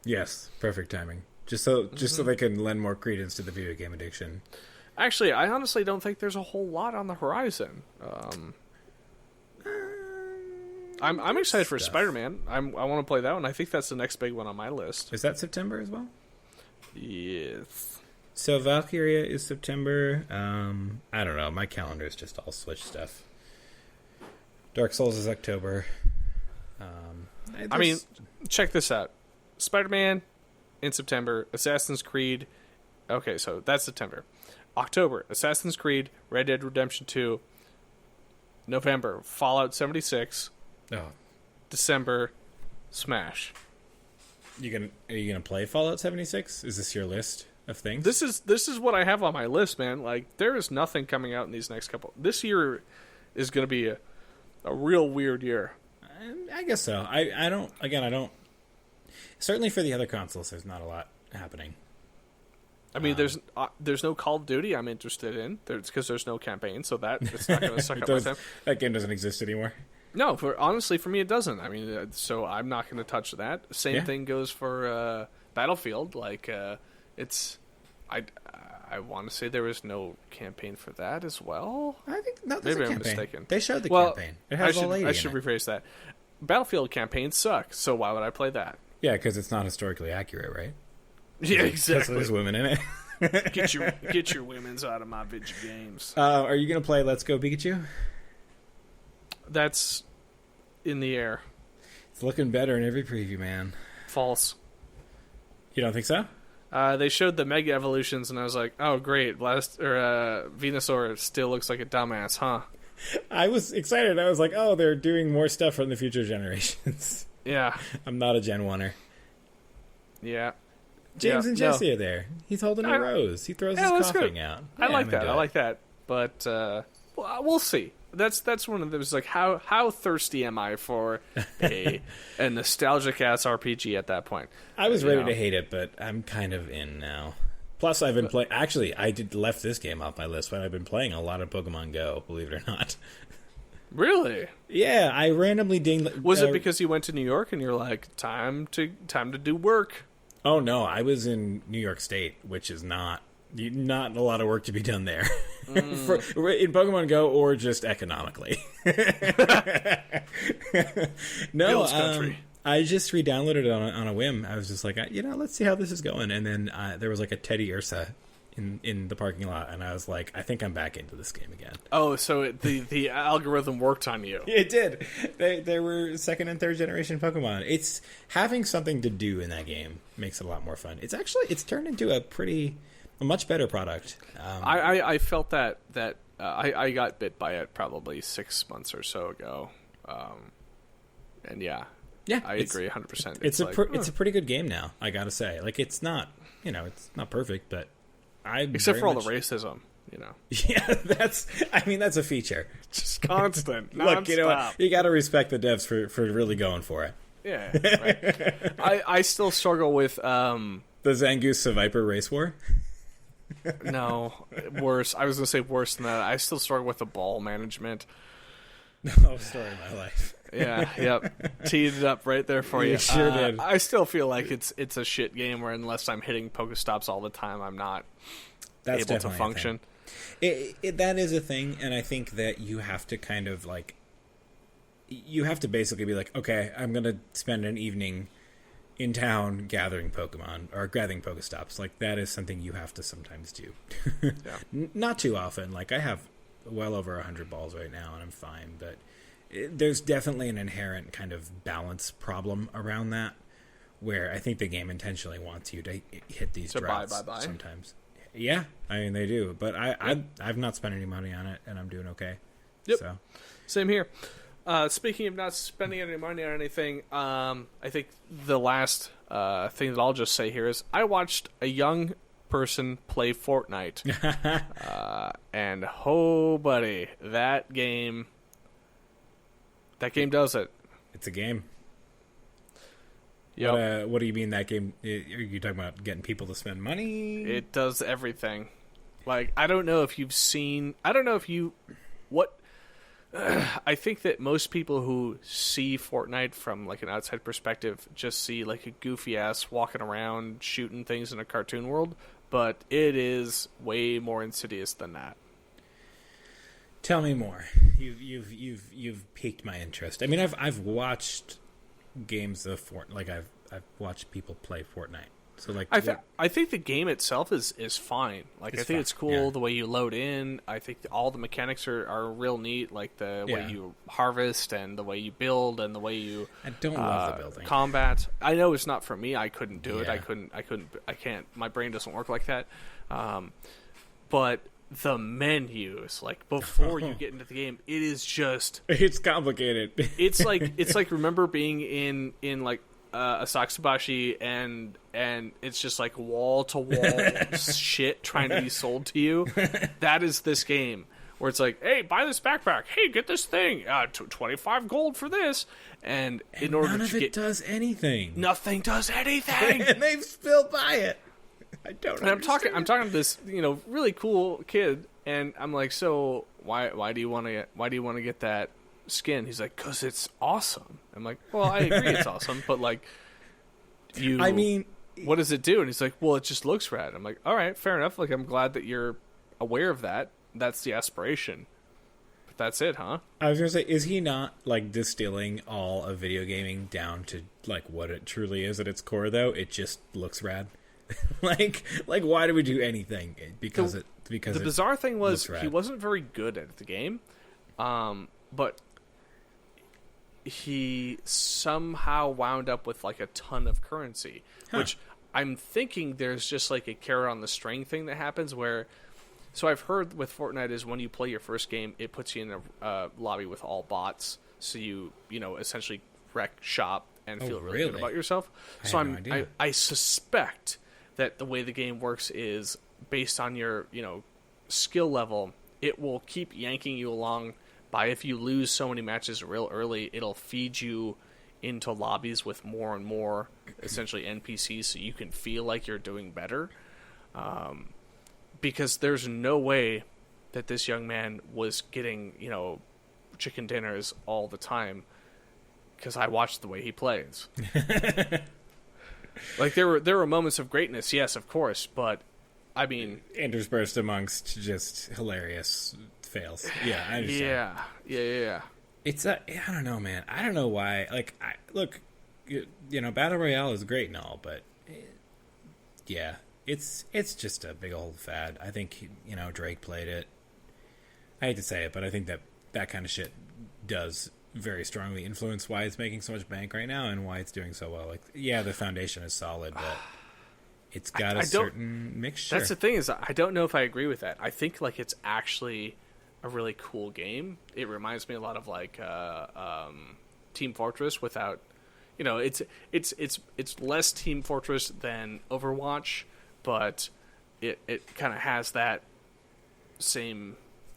Yes, perfect timing. Just so they can lend more credence to the video game addiction. Actually, I honestly don't think there's a whole lot on the horizon. I'm excited for Stuff. Spider-Man. I want to play that one. I think that's the next big one on my list. Is that September as well? Yes. So Valkyria is September. I don't know. My calendar is just all Switch stuff. Dark Souls is October. I mean, check this out. Spider-Man in September. Assassin's Creed. Okay, so that's September. October, Assassin's Creed, Red Dead Redemption 2. November, Fallout 76. oh, December, Smash. are you gonna play Fallout 76? Is this your list of things? This is what I have on my list, man. Like, there is nothing coming out in these next couple. This year is going to be a real weird year. I guess so. I don't. Certainly for the other consoles, there's not a lot happening. I mean, there's no Call of Duty I'm interested in. Because there's no campaign, so that it's not going to suck up my time. That game doesn't exist anymore. No, honestly, for me, it doesn't. I mean, so I'm not going to touch that. Same thing goes for Battlefield. Like, I want to say there was no campaign for that as well. I think no. There's Maybe a I'm campaign. mistaken. They showed the Well, campaign. It has a lady I in should it. rephrase that. Battlefield campaigns suck, so why would I play that? Yeah, because it's not historically accurate, right? Yeah, Because exactly. there's women in it. Get your women's out of my video games. Are you gonna play Let's Go Pikachu? That's in the air. It's looking better in every preview, man. False. You don't think so? They showed the Mega Evolutions, and I was like, "Oh, great! Venusaur still looks like a dumbass, huh?" I was excited. I was like, "Oh, they're doing more stuff from the future generations." Yeah, I'm not a Gen 1er. yeah. James Yeah, and Jesse are there. He's holding a rose. He throws his that's coughing good. out. I Yeah, like I'm that. into I it. like that. But we'll see. That's one of those, like, how thirsty am I for a nostalgic ass RPG at that point? I was ready know. to hate it, but I'm kind of in now. Plus, I've been playing. Actually, left this game off my list, but I've been playing a lot of Pokemon Go. Believe it or not. Really? Yeah, I randomly dinged. Was it because you went to New York and you're like, time to do work? Oh no, I was in New York State, which is not a lot of work to be done there in Pokemon Go or just economically. No, Hills country. I just re-downloaded it on a whim. I was just like, let's see how this is going. And then there was like a Teddy Ursa in the parking lot, and I was like, I think I'm back into this game again. Oh, so the algorithm worked on you. It did. There were second and third generation Pokemon. It's having something to do in that game makes it a lot more fun. It's turned into a much better product. I felt that I got bit by it probably 6 months or so ago, and yeah, I agree 100%. It's a pretty good game now. I gotta say, like it's not not perfect, but except for all the racism. Yeah, that's a feature. Just constant. Look, you know what? You got to respect the devs for really going for it. Yeah, right. I still struggle with the Zangoose to Viper race war. No, worse. I was gonna say worse than that. I still struggle with the ball management. Oh, story of my life. Yeah, yep. Teed it up right there for you. You sure did. I still feel like it's a shit game where unless I'm hitting Pokestops all the time, I'm not able to function. That is a thing, and I think that you have to kind of like, you have to basically be like, okay, I'm going to spend an evening in town gathering Pokemon or gathering Pokestops. Like, that is something you have to sometimes do. Yeah. Not too often. Like, I have well over 100 balls right now, and I'm fine, but there's definitely an inherent kind of balance problem around that, where I think the game intentionally wants you to hit these droughts sometimes. Yeah, I mean, they do, but I've not spent any money on it, and I'm doing okay. Yep. So. Same here. Speaking of not spending any money on anything, I think the last thing that I'll just say here is I watched a young person play Fortnite, and oh, buddy, that game does it. It's a game. Yep. What do you mean that game? Are you talking about getting people to spend money? It does everything. Like, I don't know if I think that most people who see Fortnite from like an outside perspective just see like a goofy ass walking around shooting things in a cartoon world, but it is way more insidious than that. Tell me more. You've piqued my interest. I mean, I've watched games of Fortnite. Like I've watched people play Fortnite. So like, I think the game itself is fine. Like, I think it's cool the way you load in. I think all the mechanics are real neat. Like the way you harvest and the way you build and the way you I don't love the building combat. I know it's not for me. I couldn't do it. I can't. My brain doesn't work like that. But the menus, like before you get into the game, it is just it's complicated. It's like remember being in like a Sakusabashi and it's just like wall to wall shit trying to be sold to you. That is this game where it's like, hey, buy this backpack. Hey, get this thing. 25 gold for this. And in order none to of it does anything. Nothing does anything. And they've still buy it. I don't. And I'm talking to this really cool kid, and I'm like, so why do you want to get that skin? He's like, 'cause it's awesome. I'm like, well, I agree it's awesome, but like, I mean, what does it do? And he's like, well, it just looks rad. I'm like, all right, fair enough. Like, I'm glad that you're aware of that. That's the aspiration. But that's it, huh? I was gonna say, is he not like distilling all of video gaming down to like what it truly is at its core? Though it just looks rad. like why do we do anything? Because the bizarre thing was he wasn't very good at the game, but he somehow wound up with like a ton of currency, which I'm thinking there's just like a carrot on the string thing that happens where. So I've heard with Fortnite is when you play your first game, it puts you in a lobby with all bots, so you essentially wreck shop and feel really good about yourself. So I suspect that the way the game works is based on your skill level. It will keep yanking you along by if you lose so many matches real early, it'll feed you into lobbies with more and more essentially NPCs, so you can feel like you're doing better. Because there's no way that this young man was getting chicken dinners all the time because I watched the way he plays. Like there were moments of greatness, yes, of course, but I mean, interspersed amongst just hilarious fails. Yeah, I understand. Yeah. It's I don't know, man. I don't know why. Like, look, Battle Royale is great and all, but yeah, it's just a big old fad. I think Drake played it. I hate to say it, but I think that kind of shit does very strongly influence why it's making so much bank right now and why it's doing so well. Like, yeah, the foundation is solid, but it's got a certain mixture. That's the thing, is I don't know if I agree with that. I think like it's actually a really cool game. It reminds me a lot of like Team Fortress without, it's less Team Fortress than Overwatch, but it kind of has that same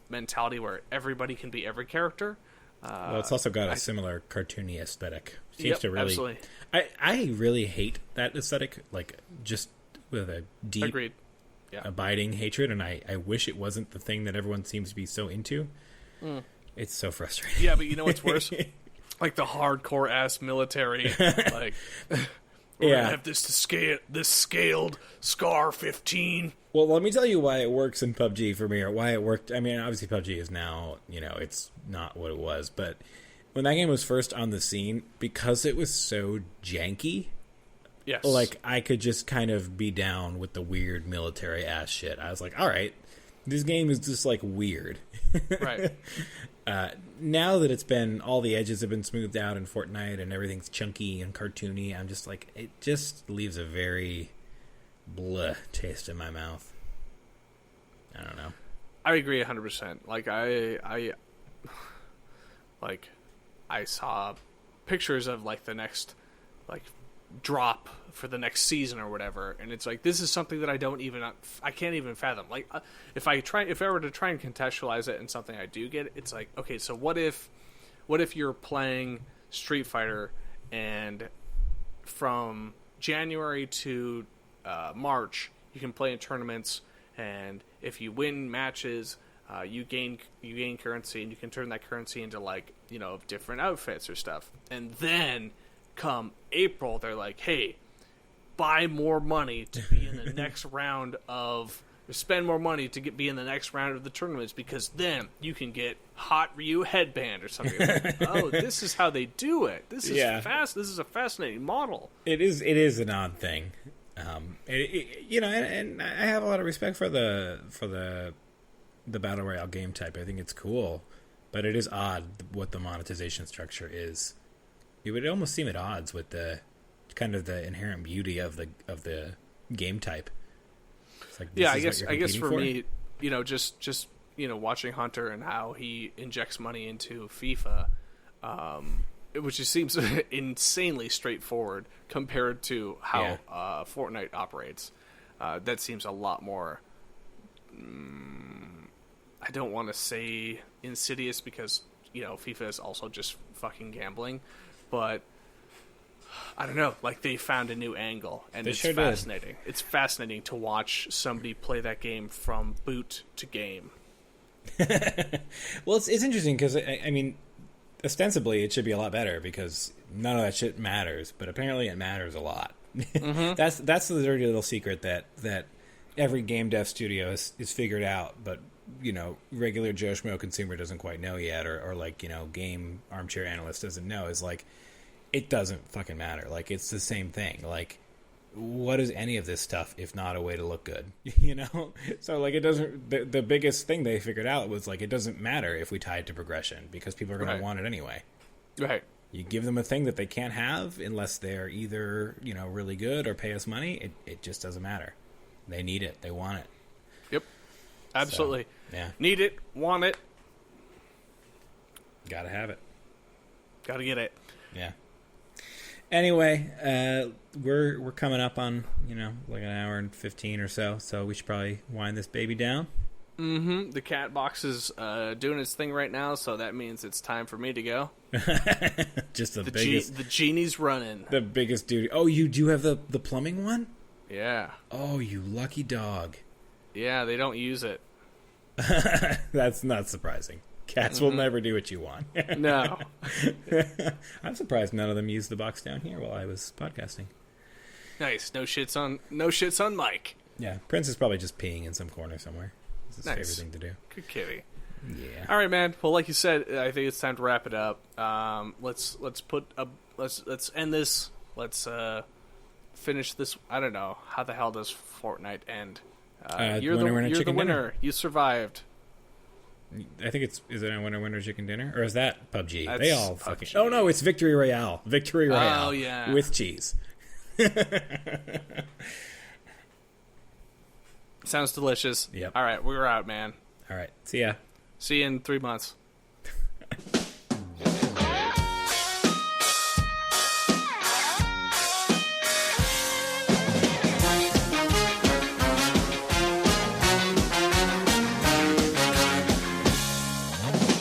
mentality where everybody can be every character. Well, it's also got a similar cartoony aesthetic. Seems to really, absolutely. I really hate that aesthetic, like just with a deep, agreed, abiding hatred, and I wish it wasn't the thing that everyone seems to be so into. It's so frustrating. Yeah, but you know what's worse? Like the hardcore ass military, like we're gonna have this scaled Scar 15. Well, let me tell you why it works in PUBG for me, or why it worked. I mean, obviously PUBG is now, it's not what it was, but when that game was first on the scene, because it was so janky, yes, like I could just kind of be down with the weird military ass shit. I was like, all right, this game is just like weird. Right. Now that it's been, all the edges have been smoothed out in Fortnite and everything's chunky and cartoony, I'm just like, it just leaves a very bleh taste in my mouth. I don't know. I agree 100%. Like I saw pictures of like the next like drop for the next season or whatever, and it's like, this is something that I can't even fathom. Like if I were to try and contextualize it in something I do get, it's like, okay, so what if you're playing Street Fighter and from January to March you can play in tournaments, and if you win matches, you gain currency, and you can turn that currency into like different outfits or stuff. And then come April, they're like, hey, buy more money to be in the next round of, or spend more money to be in the next round of the tournaments, because then you can get Hot Ryu headband or something. Like, oh, this is how they do it. This is This is a fascinating model. It is an odd thing. And I have a lot of respect for the Battle Royale game type. I think it's cool, but it is odd what the monetization structure is. It would almost seem at odds with the kind of the inherent beauty of the game type. It's like, I guess for me, just watching Hunter and how he injects money into FIFA, which just seems insanely straightforward compared to how Fortnite operates. That seems a lot more. I don't want to say insidious, because FIFA is also just fucking gambling, but I don't know. Like, they found a new angle, and it's fascinating. It's fascinating to watch somebody play that game from boot to game. Well, it's interesting because I mean, ostensibly it should be a lot better because none of that shit matters, but apparently it matters a lot. Mm-hmm. That's the dirty little secret that every game dev studio is figured out, but regular Joe Schmo consumer doesn't quite know yet, or like game armchair analyst doesn't know, is like, it doesn't fucking matter. Like, it's the same thing. Like, what is any of this stuff if not a way to look good? So like, it doesn't. The biggest thing they figured out was like, it doesn't matter if we tie it to progression, because people are going to want it anyway. Right. You give them a thing that they can't have unless they're either really good or pay us money. It just doesn't matter. They need it. They want it. Yep. Absolutely. So, yeah. Need it. Want it. Gotta have it. Gotta get it. Yeah. Anyway, we're coming up on like an hour and 15 or so we should probably wind this baby down. Mm-hmm. The cat box is doing its thing right now, so that means it's time for me to go. Just the biggest. The genie's running. The biggest duty. Oh, you do have the plumbing one? Yeah. Oh, you lucky dog. Yeah, they don't use it. That's not surprising. Cats will never do what you want. No. I'm surprised none of them used the box down here while I was podcasting. Nice. No shits on Mike. Yeah, Prince is probably just peeing in some corner somewhere. It's his Nice. favorite thing to do. Good kitty. Yeah. All right, man. Well, like you said, I think it's time to wrap it up. Let's end this. Let's finish this. I don't know how the hell does Fortnite end. You're the winner. You survived. I think is it a winner chicken dinner, or is that PUBG? That's They all fucking. PUBG. Oh no, it's Victory Royale. Victory Royale. Oh, yeah. With cheese. Sounds delicious. Yep. All right, we're out, man. All right. See ya. See you in 3 months.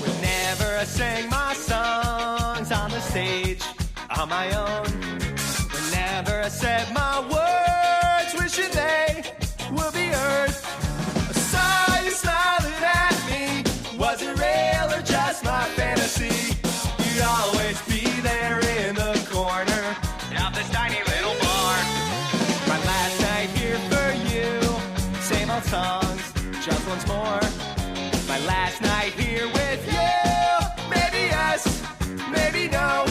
Whenever I sang my songs on the stage on my own, whenever I said my words, wishing they would be heard, I saw you smiling at me. Was it real or just my fantasy? You'd always be there in the corner of this tiny little bar. My last night here for you, same old songs, just once more. My last night here with you, maybe yes, maybe no.